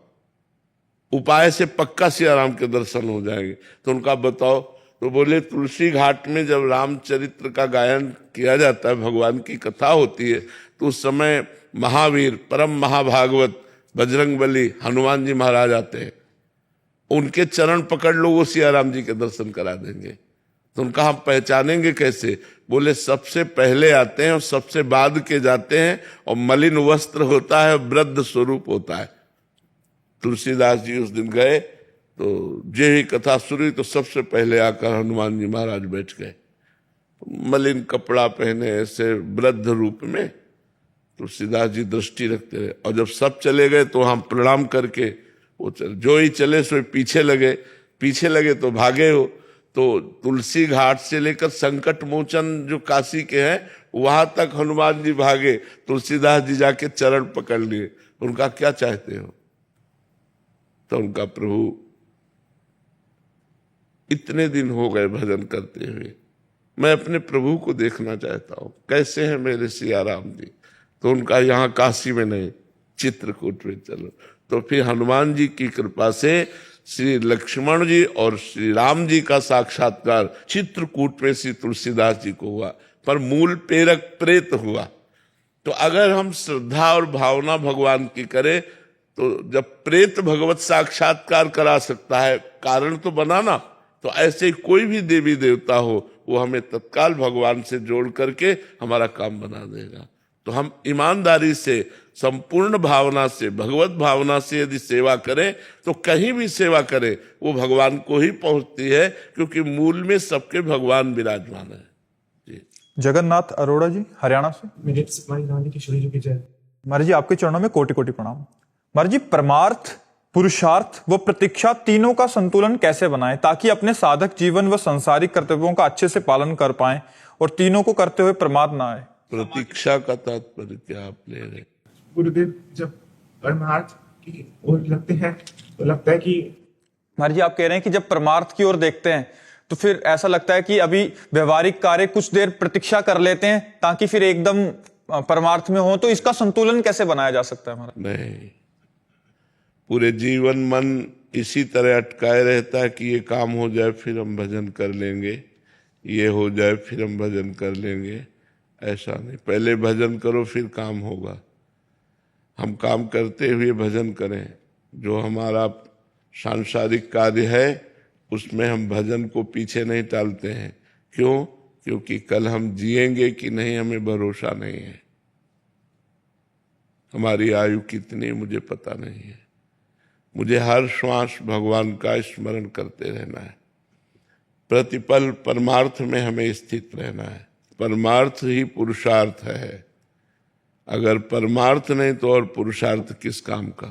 उपाय से पक्का सियाराम के दर्शन हो जाएंगे। तो उनका बताओ। तो बोले तुलसी घाट में जब रामचरित्र का गायन किया जाता है, भगवान की कथा होती है, तो उस समय महावीर परम महाभागवत बजरंगबली हनुमान जी महाराज आते हैं, उनके चरण पकड़ लो, वो सियाराम जी के दर्शन करा देंगे। तो उनका हम पहचानेंगे कैसे? बोले सबसे पहले आते हैं और सबसे बाद के जाते हैं, और मलिन वस्त्र होता है, वृद्ध स्वरूप होता है। तुलसीदास जी उस दिन गए तो जे ही कथा शुरू तो सबसे पहले आकर हनुमान जी महाराज बैठ गए, मलिन कपड़ा पहने ऐसे वृद्ध रूप में। तुलसीदास जी दृष्टि रखते रहे, और जब सब चले गए तो हम प्रणाम करके वो चले, जो ही चले सो पीछे लगे तो भागे हो। तो तुलसी घाट से लेकर संकट मोचन जो काशी के हैं वहां तक हनुमान जी भागे, तुलसीदास जी जाके चरण पकड़ लिए। उनका क्या चाहते हो? तो उनका प्रभु इतने दिन हो गए भजन करते हुए, मैं अपने प्रभु को देखना चाहता हूं, कैसे हैं मेरे सियाराम जी। तो उनका यहाँ काशी में नहीं, चित्रकूट में चलो। तो फिर हनुमान जी की कृपा से श्री लक्ष्मण जी और श्री राम जी का साक्षात्कार चित्रकूट में श्री तुलसीदास जी को हुआ, पर मूल प्रेरक प्रेत हुआ। तो अगर हम श्रद्धा और भावना भगवान की करें तो जब प्रेत भगवत साक्षात्कार करा सकता है, कारण तो बनाना, तो ऐसे कोई भी देवी देवता हो वो हमें तत्काल भगवान से जोड़ करके हमारा काम बना देगा। तो हम ईमानदारी से, संपूर्ण भावना से, भगवत भावना से यदि सेवा करें तो कहीं भी सेवा करें वो भगवान को ही पहुंचती है, क्योंकि मूल में सबके भगवान विराजमान है। जी। जगन्नाथ अरोड़ा जी हरियाणा से। मेरे सिपाही की शरीर की जय। महाराज जी आपके चरणों में कोटि कोटि प्रणाम। महाराज जी परमार्थ, पुरुषार्थ व प्रतीक्षा तीनों का संतुलन कैसे बनाएं ताकि अपने साधक जीवन व सांसारिक कर्तव्यों का अच्छे से पालन कर पाएं और तीनों को करते हुए प्रमाद ना आए? प्रतीक्षा का तात्पर्य क्या आप ले रहे? गुरुदेव जब परमार्थ की ओर लगते हैं तो लगता है कि महाराज जी आप कह रहे हैं कि जब परमार्थ की ओर देखते हैं तो फिर ऐसा लगता है कि अभी व्यवहारिक कार्य कुछ देर प्रतीक्षा कर लेते हैं ताकि फिर एकदम परमार्थ में हो, तो इसका संतुलन कैसे बनाया जा सकता है महाराज? नहीं, पूरे जीवन मन इसी तरह अटकाए रहता है कि ये काम हो जाए फिर हम भजन कर लेंगे, ये हो जाए फिर हम भजन कर लेंगे। ऐसा नहीं, पहले भजन करो फिर काम होगा। हम काम करते हुए भजन करें। जो हमारा सांसारिक कार्य है उसमें हम भजन को पीछे नहीं टालते हैं। क्यों? क्योंकि कल हम जिएंगे कि नहीं हमें भरोसा नहीं है। हमारी आयु कितनी मुझे पता नहीं है। मुझे हर श्वास भगवान का स्मरण करते रहना है। प्रतिपल परमार्थ में हमें स्थित रहना है। परमार्थ ही पुरुषार्थ है। अगर परमार्थ नहीं तो और पुरुषार्थ किस काम का?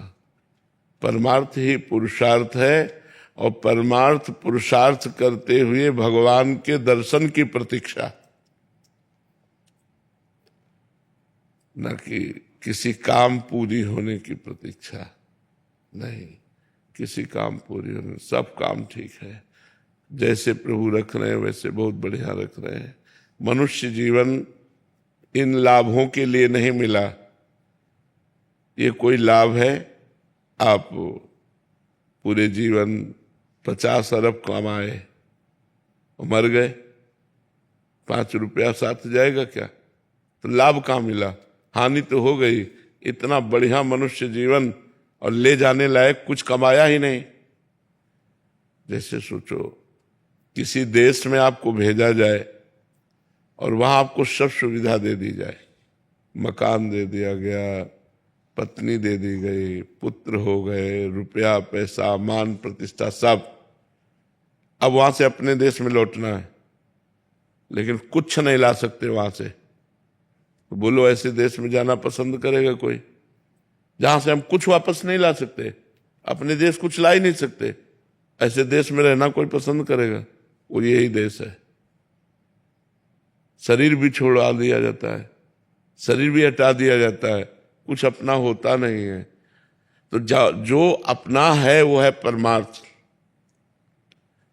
परमार्थ ही पुरुषार्थ है, और परमार्थ पुरुषार्थ करते हुए भगवान के दर्शन की प्रतीक्षा, न कि किसी काम पूरी होने की प्रतीक्षा। नहीं, किसी काम पूरी होने, सब काम ठीक है, जैसे प्रभु रख रहे हैं वैसे बहुत बढ़िया रख रहे हैं। मनुष्य जीवन इन लाभों के लिए नहीं मिला। ये कोई लाभ है आप पूरे जीवन 50 अरब कमाए और मर गए, 5 रुपया साथ जाएगा क्या? तो लाभ कहाँ मिला? हानि तो हो गई। इतना बढ़िया मनुष्य जीवन और ले जाने लायक कुछ कमाया ही नहीं। जैसे सोचो किसी देश में आपको भेजा जाए और वहां आपको सब सुविधा दे दी जाए, मकान दे दिया गया, पत्नी दे दी गई, पुत्र हो गए, रुपया पैसा मान प्रतिष्ठा सब, अब वहां से अपने देश में लौटना है, लेकिन कुछ नहीं ला सकते वहां से। तो बोलो ऐसे देश में जाना पसंद करेगा कोई जहां से हम कुछ वापस नहीं ला सकते? अपने देश कुछ ला ही नहीं सकते, ऐसे देश में रहना कोई पसंद करेगा? वो यही देश है। शरीर भी छोड़ा दिया जाता है, शरीर भी हटा दिया जाता है, कुछ अपना होता नहीं है। तो जो अपना है वो है परमार्थ।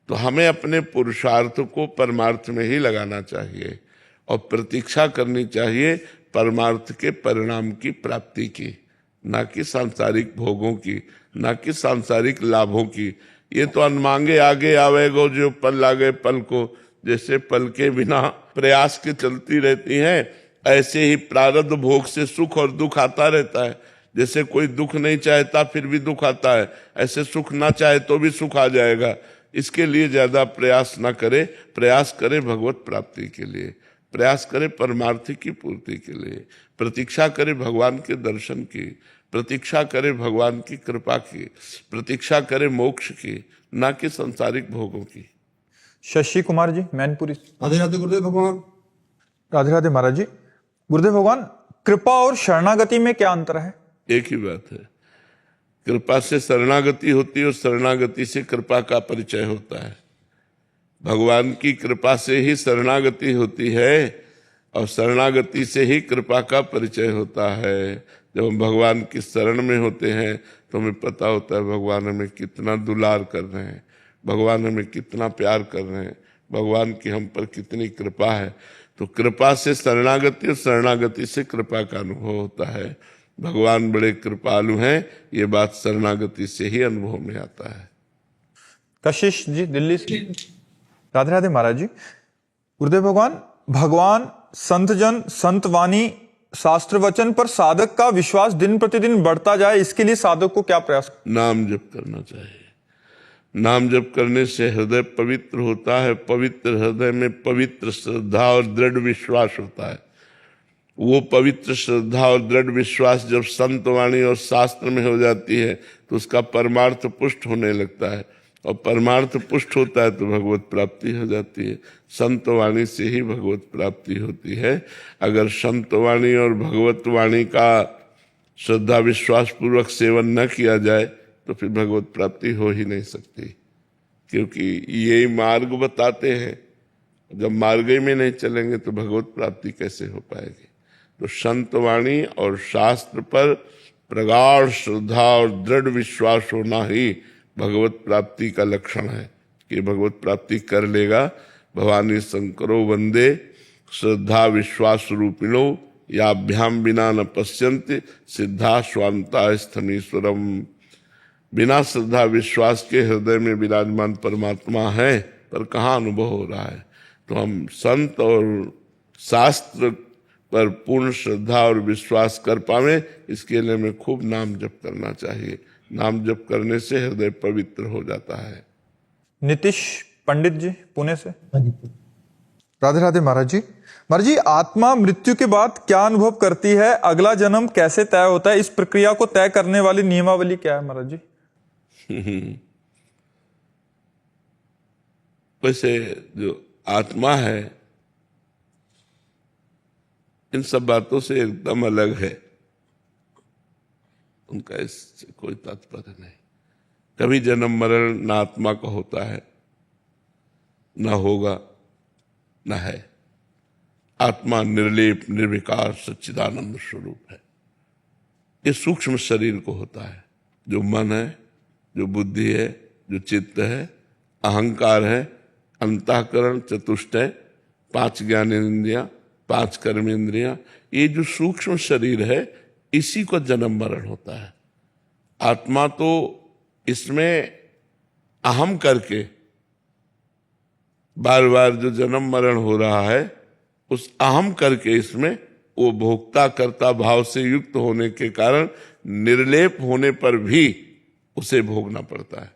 तो हमें अपने पुरुषार्थ को परमार्थ में ही लगाना चाहिए और प्रतीक्षा करनी चाहिए परमार्थ के परिणाम की प्राप्ति की, ना कि सांसारिक भोगों की, ना कि सांसारिक लाभों की। ये तो अनमांगे आगे आवेगो जो पल लागे पल को, जैसे पल के बिना प्रयास के चलती रहती हैं, ऐसे ही प्रारब्ध भोग से सुख और दुख आता रहता है। जैसे कोई दुख नहीं चाहता फिर भी दुख आता है, ऐसे सुख ना चाहे तो भी सुख आ जाएगा। इसके लिए ज्यादा प्रयास ना करे, प्रयास करे भगवत प्राप्ति के लिए, प्रयास करे परमार्थ की पूर्ति के लिए, प्रतीक्षा करे भगवान के दर्शन की, प्रतीक्षा करे भगवान की कृपा की, प्रतीक्षा करे मोक्ष की, ना कि सांसारिक भोगों की। शशि कुमार जी, मैनपुरी। राधे राधे गुरुदेव भगवान। राधे राधे महाराज जी। गुरुदेव भगवान, कृपा और शरणागति में क्या अंतर है? एक ही बात है। कृपा से शरणागति होती है और शरणागति से कृपा का परिचय होता है। भगवान की कृपा से ही शरणागति होती है और शरणागति से ही कृपा का परिचय होता है। जब हम भगवान की शरण में होते हैं तो हमें पता होता है भगवान हमें कितना दुलार कर रहे हैं, भगवान हमें कितना प्यार कर रहे हैं, भगवान की हम पर कितनी कृपा है। तो कृपा से शरणागति और शरणागति से कृपा का अनुभव होता है। भगवान बड़े कृपालु हैं, ये बात शरणागति से ही अनुभव में आता है। कशिश जी, दिल्ली से। राधे राधे महाराज जी। गुरुदेव भगवान, भगवान, संतजन, संतवाणी, शास्त्र वचन पर साधक का विश्वास दिन प्रतिदिन बढ़ता जाए, इसके लिए साधक को क्या प्रयास? नाम जप करना चाहिए। नाम जप करने से हृदय पवित्र होता है, पवित्र हृदय में पवित्र श्रद्धा और दृढ़ विश्वास होता है। वो पवित्र श्रद्धा और दृढ़ विश्वास जब संत वाणी और शास्त्र में हो जाती है तो उसका परमार्थ पुष्ट होने लगता है, और परमार्थ पुष्ट होता है तो भगवत प्राप्ति हो जाती है। संत वाणी से ही भगवत प्राप्ति होती है। अगर संत वाणी और भगवत वाणी का श्रद्धा विश्वास पूर्वक सेवन न किया जाए तो फिर भगवत प्राप्ति हो ही नहीं सकती, क्योंकि यही मार्ग बताते हैं। जब मार्ग में नहीं चलेंगे तो भगवत प्राप्ति कैसे हो पाएगी? तो संत वाणी और शास्त्र पर प्रगाढ़ श्रद्धा और दृढ़ विश्वास होना ही भगवत प्राप्ति का लक्षण है कि भगवत प्राप्ति कर लेगा। भवानी शंकरो वंदे श्रद्धा विश्वास रूपिणो याभ्याम बिना न पश्यन्ति सिद्धा स्वांता स्थमीश्वरम। बिना श्रद्धा विश्वास के हृदय में विराजमान परमात्मा है, पर कहाँ अनुभव हो रहा है? तो हम संत और शास्त्र पर पूर्ण श्रद्धा और विश्वास कर पावे, इसके लिए हमें खूब नाम जप करना चाहिए। नाम जप करने से हृदय पवित्र हो जाता है। नीतीश पंडित जी, पुणे से। राधे राधे महाराज जी। महाराज जी, आत्मा मृत्यु के बाद क्या अनुभव करती है? अगला जन्म कैसे तय होता है? इस प्रक्रिया को तय करने वाली नियमावली क्या है महाराज जी? वैसे जो आत्मा है इन सब बातों से एकदम अलग है, उनका इससे कोई तात्पर्य नहीं। कभी जन्म मरण न आत्मा का होता है, न होगा, न है। आत्मा निर्लेप निर्विकार सच्चिदानंद स्वरूप है। ये सूक्ष्म शरीर को होता है। जो मन है जो बुद्धि है, जो चित्त है, अहंकार है, अंतःकरण, चतुष्टय, 5 ज्ञानेंद्रियां, 5 कर्मेंद्रियां, ये जो सूक्ष्म शरीर है इसी को जन्म मरण होता है। आत्मा तो इसमें अहम करके बार बार जो जन्म मरण हो रहा है, उस अहम करके इसमें वो भोक्ता कर्ता भाव से युक्त होने के कारण निर्लेप होने पर भी उसे भोगना पड़ता है।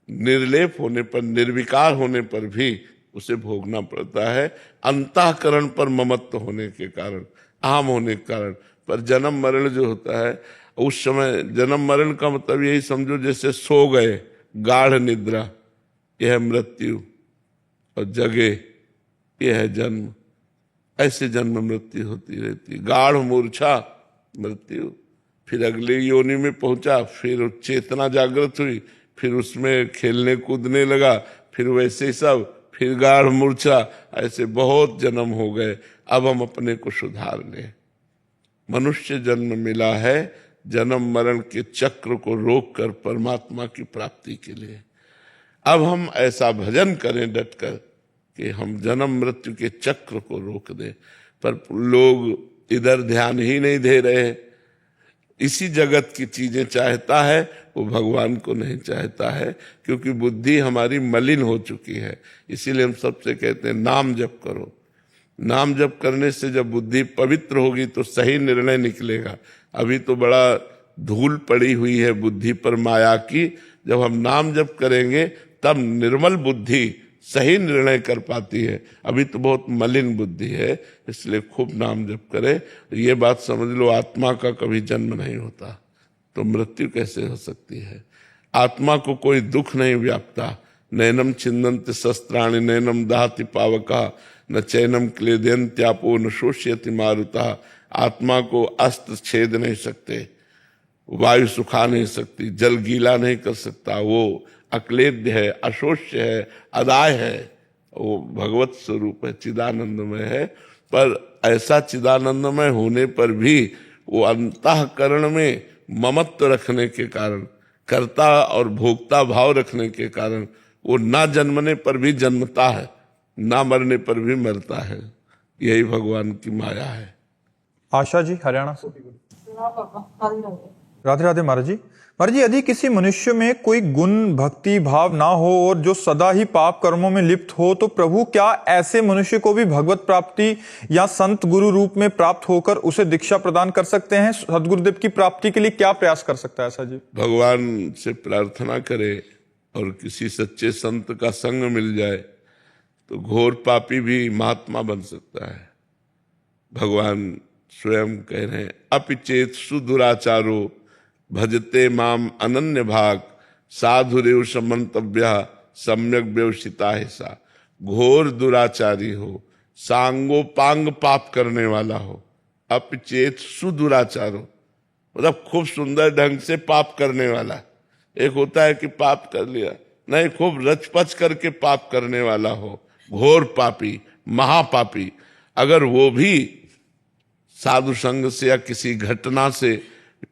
निर्लेप होने पर, निर्विकार होने पर भी उसे भोगना पड़ता है, अंतःकरण पर ममत्व होने के कारण, अहम होने के कारण। पर जन्म मरण जो होता है उस समय, जन्म मरण का मतलब यही समझो जैसे सो गए, गाढ़ निद्रा, यह है मृत्यु, और जगे यह है जन्म। ऐसे जन्म मृत्यु होती रहती, गाढ़ मूर्छा मृत्यु, फिर अगले योनि में पहुंचा, फिर चेतना जागृत हुई, फिर उसमें खेलने कूदने लगा, फिर वैसे सब, फिर गाढ़ मूर्छा, ऐसे बहुत जन्म हो गए। अब हम अपने को सुधार लें। मनुष्य जन्म मिला है जन्म मरण के चक्र को रोककर परमात्मा की प्राप्ति के लिए। अब हम ऐसा भजन करें डटकर कि हम जन्म मृत्यु के चक्र को रोक दें। पर लोग इधर ध्यान ही नहीं दे रहे। इसी जगत की चीजें चाहता है, वो भगवान को नहीं चाहता है, क्योंकि बुद्धि हमारी मलिन हो चुकी है। इसीलिए हम सबसे कहते हैं नाम जप करो। नाम जप करने से जब बुद्धि पवित्र होगी तो सही निर्णय निकलेगा। अभी तो बड़ा धूल पड़ी हुई है बुद्धि पर माया की। जब हम नाम जप करेंगे तब निर्मल बुद्धि सही निर्णय कर पाती है। अभी तो बहुत मलिन बुद्धि है, इसलिए खूब नाम जप करें। ये बात समझ लो, आत्मा का कभी जन्म नहीं होता तो मृत्यु कैसे हो सकती है। आत्मा को कोई दुख नहीं व्यापता। नैनम छिन्दन्ति शस्त्राणि नैनम दहति पावका न चैनम क्लेदयन्त्यापो न शोष्यति मारुता। आत्मा को अस्त्र छेद नहीं सकते, वायु सुखा नहीं सकती, जल गीला नहीं कर सकता। वो अक्लेद्य है, अशोष्य है, अदाय है, वो भगवत स्वरूप है, चिदानंदमय है। पर ऐसा चिदानंदमय होने पर भी वो अंतःकरण में ममत्व रखने के कारण, कर्ता और भोक्ता भाव रखने के कारण वो ना जन्मने पर भी जन्मता है, ना मरने पर भी मरता है। यही भगवान की माया है। आशा जी हरियाणा से। राधे राधे महाराज जी। महाराज जी, यदि किसी मनुष्य में कोई गुण भक्ति भाव ना हो और जो सदा ही पाप कर्मों में लिप्त हो, तो प्रभु क्या ऐसे मनुष्य को भी भगवत प्राप्ति या संत गुरु रूप में प्राप्त होकर उसे दीक्षा प्रदान कर सकते हैं? सदगुरुदेव की प्राप्ति के लिए क्या प्रयास कर सकता है ऐसा जी? भगवान से प्रार्थना करे और किसी सच्चे संत का संग मिल जाए तो घोर पापी भी महात्मा बन सकता है। भगवान स्वयं कह रहे हैं, अपिचेत सुदुराचारो भजते माम अनन्य भाग साधुरेव समन्तव्य सम्यक व्यवसिता हिसा। घोर दुराचारी हो, सांगोपांग पाप करने वाला हो, अपिचेत सुदुराचारो मतलब खूब सुंदर ढंग से पाप करने वाला। एक होता है कि पाप कर लिया, नहीं, खूब रचपच करके पाप करने वाला हो, घोर पापी, महापापी। अगर वो भी साधु संग से या किसी घटना से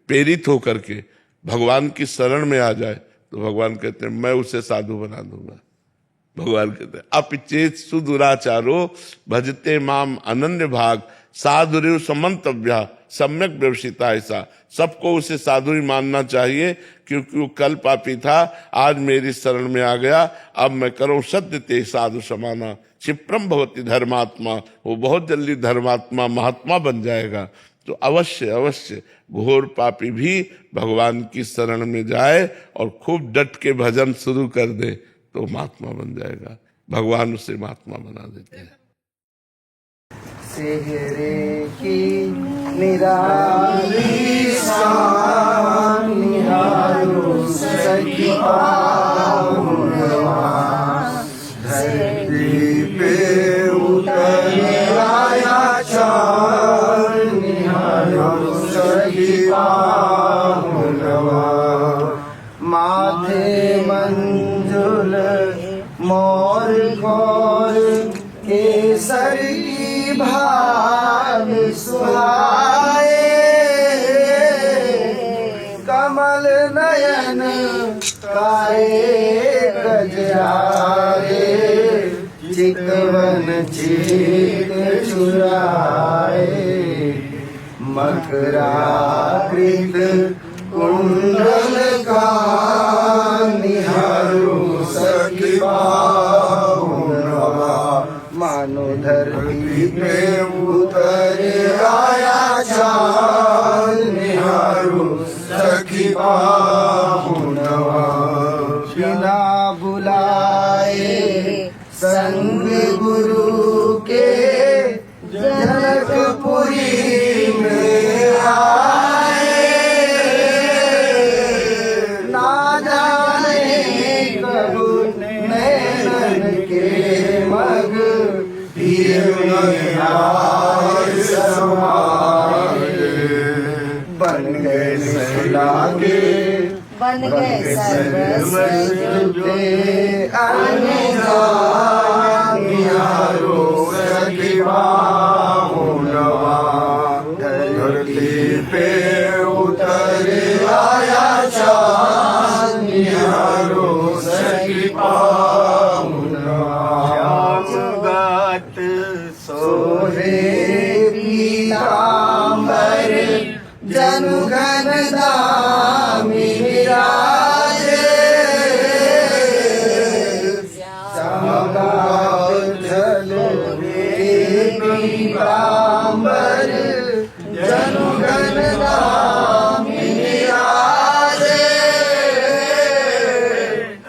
प्रेरित होकर के भगवान की शरण में आ जाए तो भगवान कहते हैं मैं उसे साधु बना दूंगा। भगवान कहते हैं अपिचेत सुदुराचारो भजते माम अनन्य भाग साधुरेव समन्तव्य सम्यक व्यवसिता। ऐसा सबको उसे साधु ही मानना चाहिए, क्योंकि वो कल पापी था, आज मेरी शरण में आ गया, अब मैं करूं सत्य ते साधु समाना क्षिप्रम भवति धर्मात्मा। वो बहुत जल्दी धर्मात्मा महात्मा बन जाएगा। तो अवश्य अवश्य घोर पापी भी भगवान की शरण में जाए और खूब डट के भजन शुरू कर दे तो महात्मा बन जाएगा। भगवान उसे महात्मा बना देते हैं। सेहरे की निराली शान निहारो सखी पाहुनवा। धरती पे उतर आया चाँद निहारो सखी पाहुनवा। माथे मंजुल मोर खोर केसर की भाग सुहाए। कमल नयन गजराए चितवन चित चुराए मकराकृत कुंडल का निहारो सखी बाहुनवा मानो धरती पे उतर आया चाँद निहारो सखी बाहुनवा बिना बुलाए संग गुरु के जनकपुरी में आए ना जाने कब नैनन के मग धीर में आए समाए बन गए मिथिला के बन गए सर्वस्व निहारो सखी बाहुनवा धरती पे उतर आया चाँद निहारो सखी बाहुनवा गात सोहे पीतांबर जनु घन दामी विराजे पीतांबर जनु घन दामी विराजे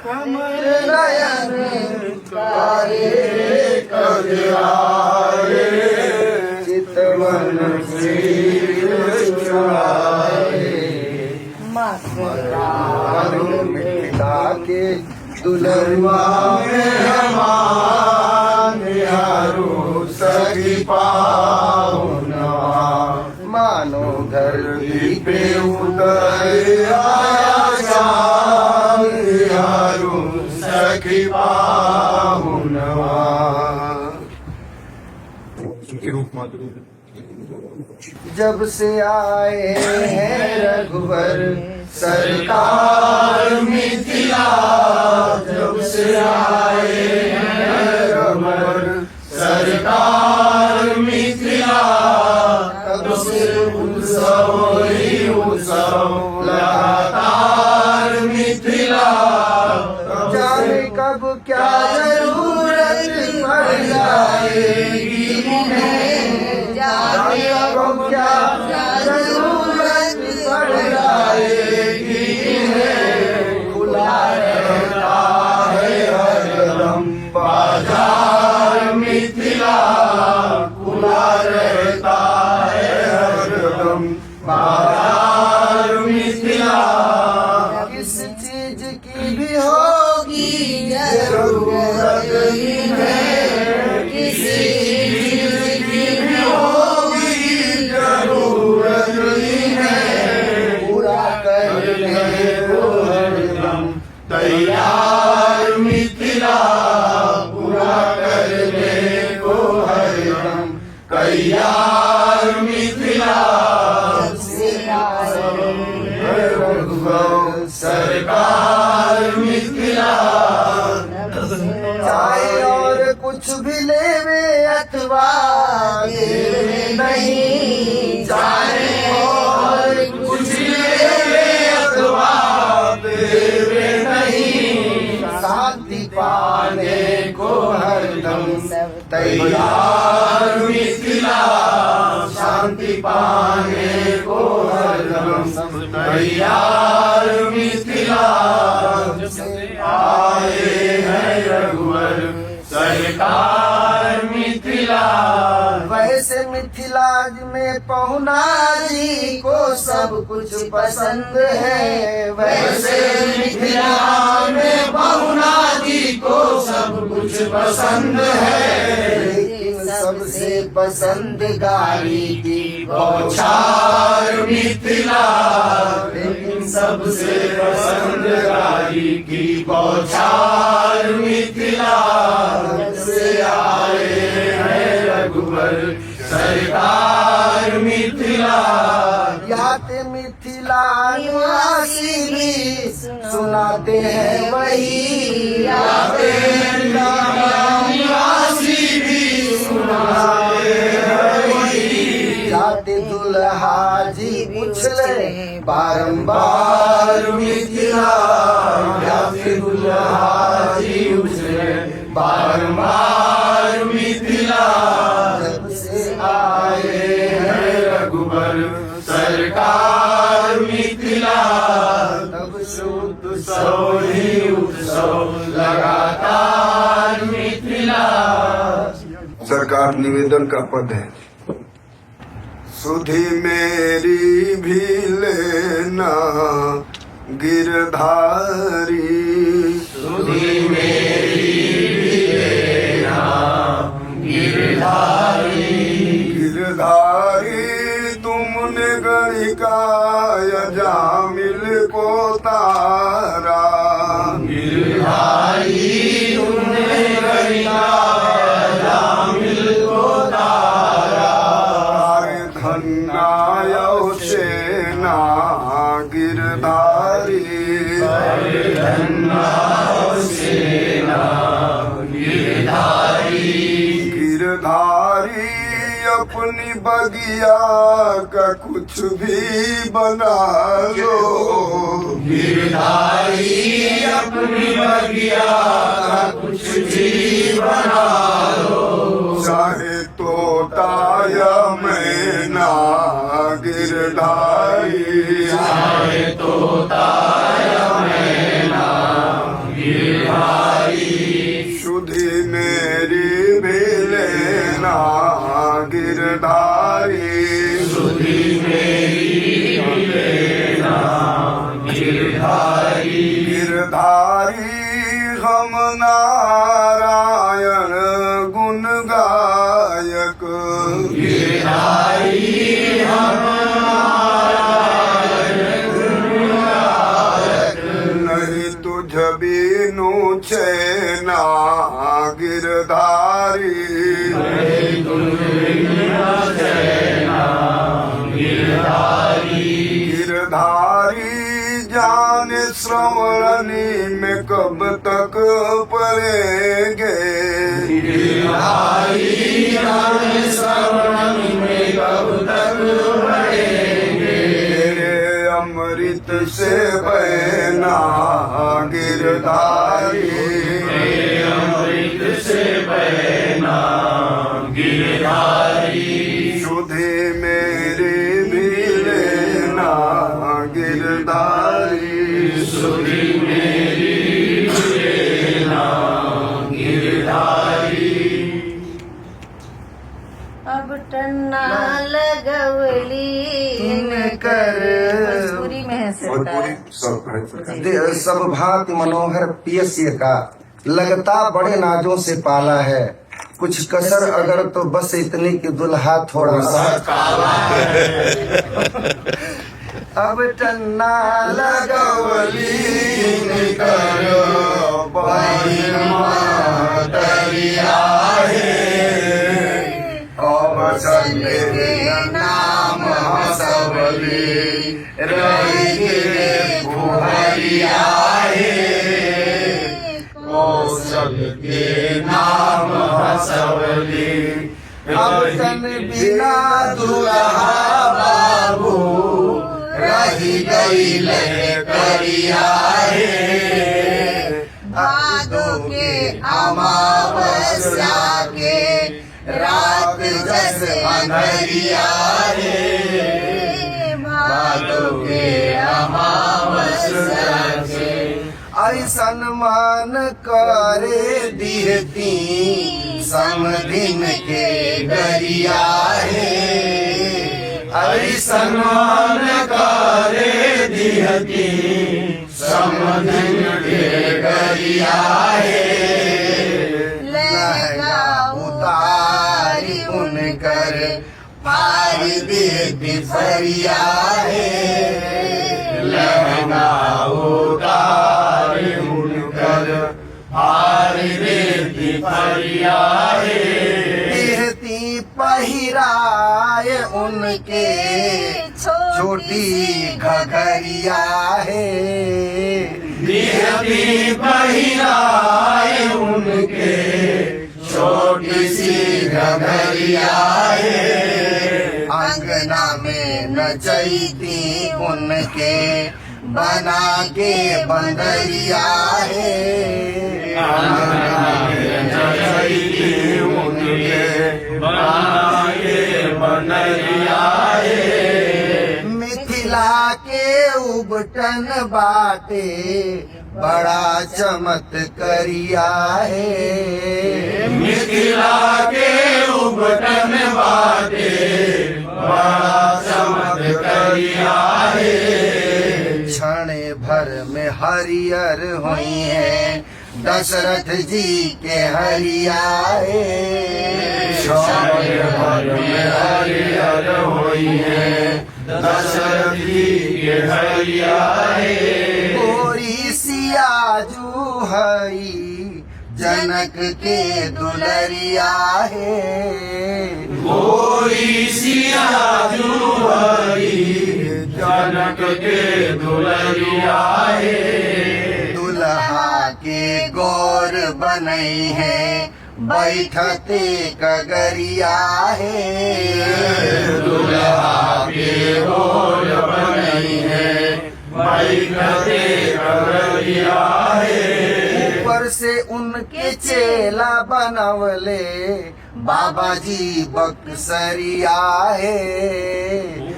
कमल नयन कारे कजराए चितवन चित चुराए मिथिला के दुल्हनवा मेहमान निहारो सखी बाहुनवा मानो धरती पे उतर आया चाँद निहारो सखी बाहुनवा जब से आए हैं रघुवर सरकार मिथिला जब से आए हैं रघुवर सरकार मिथिला तब से उत्सव ही उत्सव लगातार मिथिला जाने कब क्या जरूरत पड़ जाएगी जाने कब क्या जरूरत पड़ जाएगी खुला रहता है हरदम बाजार मिथिला खुला रहता है हरदम बाजार मिथिला किस चीज की भी होगी जरूरत ही है किसी चीज की भी होगी जरूरत ही है पूरा करने को हरदम तैयार मिथिला पूरा करने को हरदम तैयार मिथिला सरकार मिथिला चाहे और कुछ भी लेवे अथवा देवे नहीं चाहे और कुछ लेवे अथवा देवे नहीं शांति पाने को हरदम तैयार मिथिला शांति पाने को हरदम तैयार मिथिला आए हैं रघुवर सरकार मिथिला वैसे मिथिला में पहुना जी को सब कुछ पसंद है वैसे मिथिला में पहुना जी को सब कुछ पसंद है लेकिन सबसे पसंद गाड़ी की बौछार मिथिला लेकिन सबसे पसंद गाड़ी की बौछार मिथिला से आए हैं रघुवर सरकार मिथिला याते मिथिला निवासी भी सुनाते हैं वही जाते दुल्हा जी उछले बारंबार मिथिला जाते दुल्हा जी उछले बारंबार मिथिला जब से आए हैं रघुबर सरकार मिथिला तब से उत्सव ही उत्सव लगातार मिथिला। सरकार निवेदन का पद है, सुधि मेरी भी लेना गिरधारी, सुधि मेरी भी लेना गिरधारी, गिरधारी तुमने गणिका जामिल को तारा, गिरधारी तुमने गणिका जामिल को तारा, धन्नायो सेना गिरधारी, धन्नायो सेना गिरधारी, गिरधारी अपनी बगिया का कुछ भी बना लो, गिरधारी अपनी बगिया का कुछ भी बना लो, चाहे तोता या मैना गिरधारी, चाहे तोता या मैना गिरधारी, सुधि मेरी भी लेना गिरधारी, सुधि मेरी भी लेना गिरधारी, गिरधारी हम नारायण गुण गायक, गिरधारी हम नारायण गुण गायक, नहीं तुझ बीनु चैना गिरधारी, नहीं तुझ बीनु चैना गिरधारी, गिरधारी जाने श्रवणी में कब तक पड़ेंगे, गिरधारी जाने श्रवणी में कब तक पड़ेंगे, तेरे अमृत से बहना गिरधारी, तेरे अमृत से बहना गिरधारी, सुधि मेरी भी लेना गिरधारी, सुधि मेरी भी लेना गिरधारी। अब टन्ना लगवली कर भोजपुरी में है सरकार। सब भांति मनोहर पियस्य का लगता बड़े नाजों से पाला है, कुछ कसर अगर तो बस इतनी कि दुल्हा थोड़ा सा काला है। अब टन्ना लगवली करो दरिया और चले नाम हसवली रही बुहरिया कौशल के नाम हसवली, अब तन बिना दुल्हा बाबू रही गई करिया भादो के अमावस्या के रात जस अंधरिया भादो के अमावस्या के ऐसन मान करे दिहती समधिन के गरिया ऐसन मान करे दिहती समधिन के गरिया लहंगा उतारी उनकर पारी देती फरिया लहंगा उतारी उनकर पारी देती फरिया देहती पहिराए उनके छोटी घघरिया है पहिराए उनके छोटी सी घघरिया है अंगना में नचैती उनके बना के बंदरिया है अंगना में नचैती उनके बना के बंदरिया है मिथिला के उबटन बाटे बड़ा चमत्कारिया है मिथिला के उबटन बाटे बड़ा चमत्कारिया है क्षण भर में हरियर हुई है दशरथ जी के हरिया है क्षण भर में हरियर हुई है दशरथ जी के हरिया है गोरी सियाजू हई जनक के दुलरिया है गोरी सियाजू हई जनक के दुलरिया है दुल्हा के गौर बनई है बैठते कगरिया है दुल्हा के गौर बनई है बैठते कगरिया है ऊपर से उनके चेला बनवले बाबा जी बक्सरिया है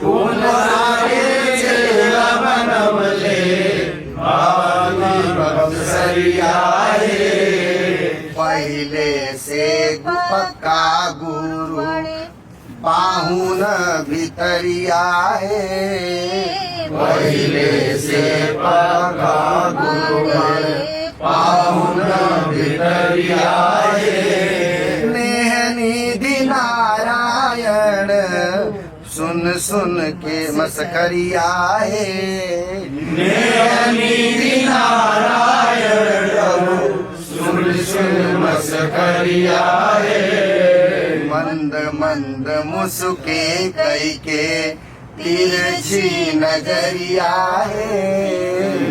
उनके चेला बनवले बाबा जी बक्सरिया है पहले से पक्का गुरु पाहुन भितरिया है पहले से पक्का गुरु पाहुन भितरिया है नेहनिधि नारायण सुन सुन के मस्करिया है नेहनिधि नारायण सुन सुन मस्करिया है मंद मंद मुस्के कई के तिरछी नजरिया है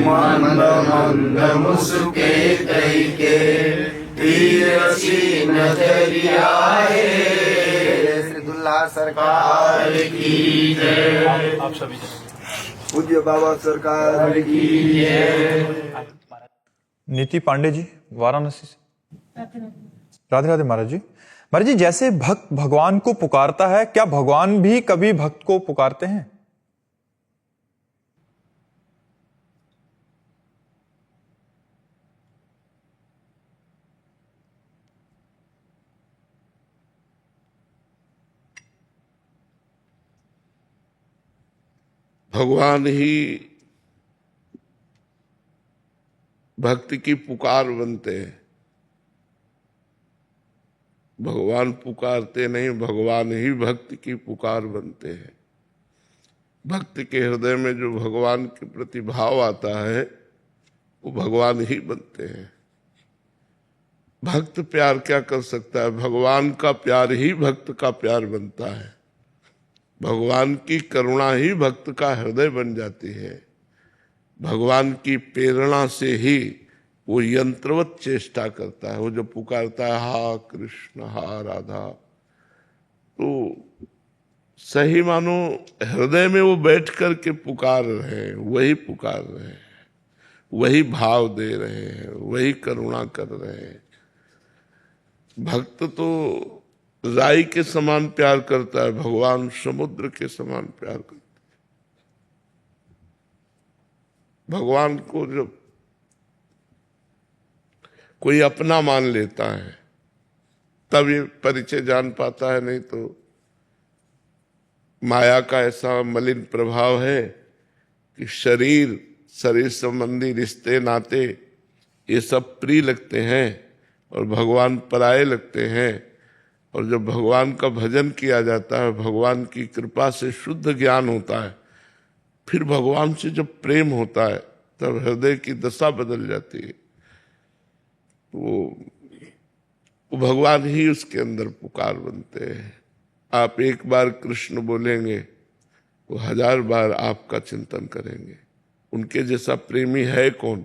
मंद मंद मुस्के कई के तिरछी नजरिया है श्रीदुल्ला सरकार की जय आप सभी पूज्य बाबा सरकार की जय नीति पांडे जी वाराणसी से। राधे राधे महाराज जी। महाराज जी, जैसे भक्त भगवान को पुकारता है, क्या भगवान भी कभी भक्त को पुकारते हैं? भगवान ही भक्ति की पुकार बनते हैं। भगवान पुकारते नहीं, भगवान ही भक्ति की पुकार बनते हैं। भक्त के हृदय में जो भगवान के प्रति भाव आता है वो भगवान ही बनते हैं। भक्त प्यार क्या कर सकता है? भगवान का प्यार ही भक्त का प्यार बनता है। भगवान की करुणा ही भक्त का हृदय बन जाती है। भगवान की प्रेरणा से ही वो यंत्रवत चेष्टा करता है। वो जो पुकारता है हा कृष्ण हा राधा, तो सही मानो हृदय में वो बैठ कर के पुकार रहे हैं, वही पुकार रहे हैं, वही भाव दे रहे हैं, वही करुणा कर रहे हैं। भक्त तो राई के समान प्यार करता है, भगवान समुद्र के समान प्यार करता है। भगवान को जब कोई अपना मान लेता है तब ये परिचय जान पाता है, नहीं तो माया का ऐसा मलिन प्रभाव है कि शरीर संबंधी रिश्ते नाते ये सब प्रिय लगते हैं और भगवान पराये लगते हैं। और जब भगवान का भजन किया जाता है, भगवान की कृपा से शुद्ध ज्ञान होता है, फिर भगवान से जब प्रेम होता है तब हृदय की दशा बदल जाती है। वो भगवान ही उसके अंदर पुकार बनते हैं। आप एक बार कृष्ण बोलेंगे, वो 1000 बार आपका चिंतन करेंगे। उनके जैसा प्रेमी है कौन?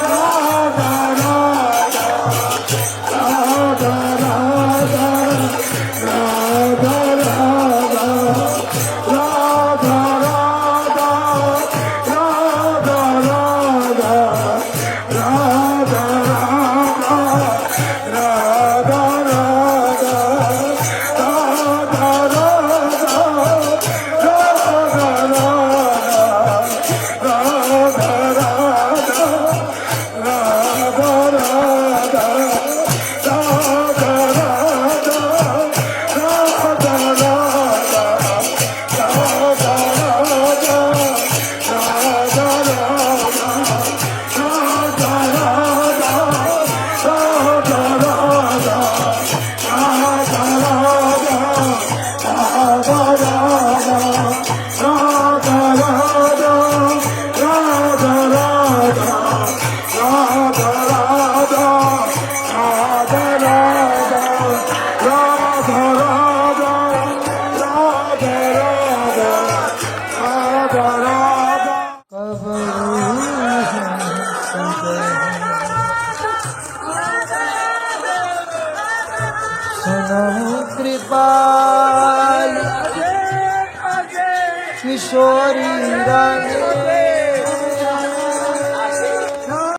गोपाल किशोरी राधे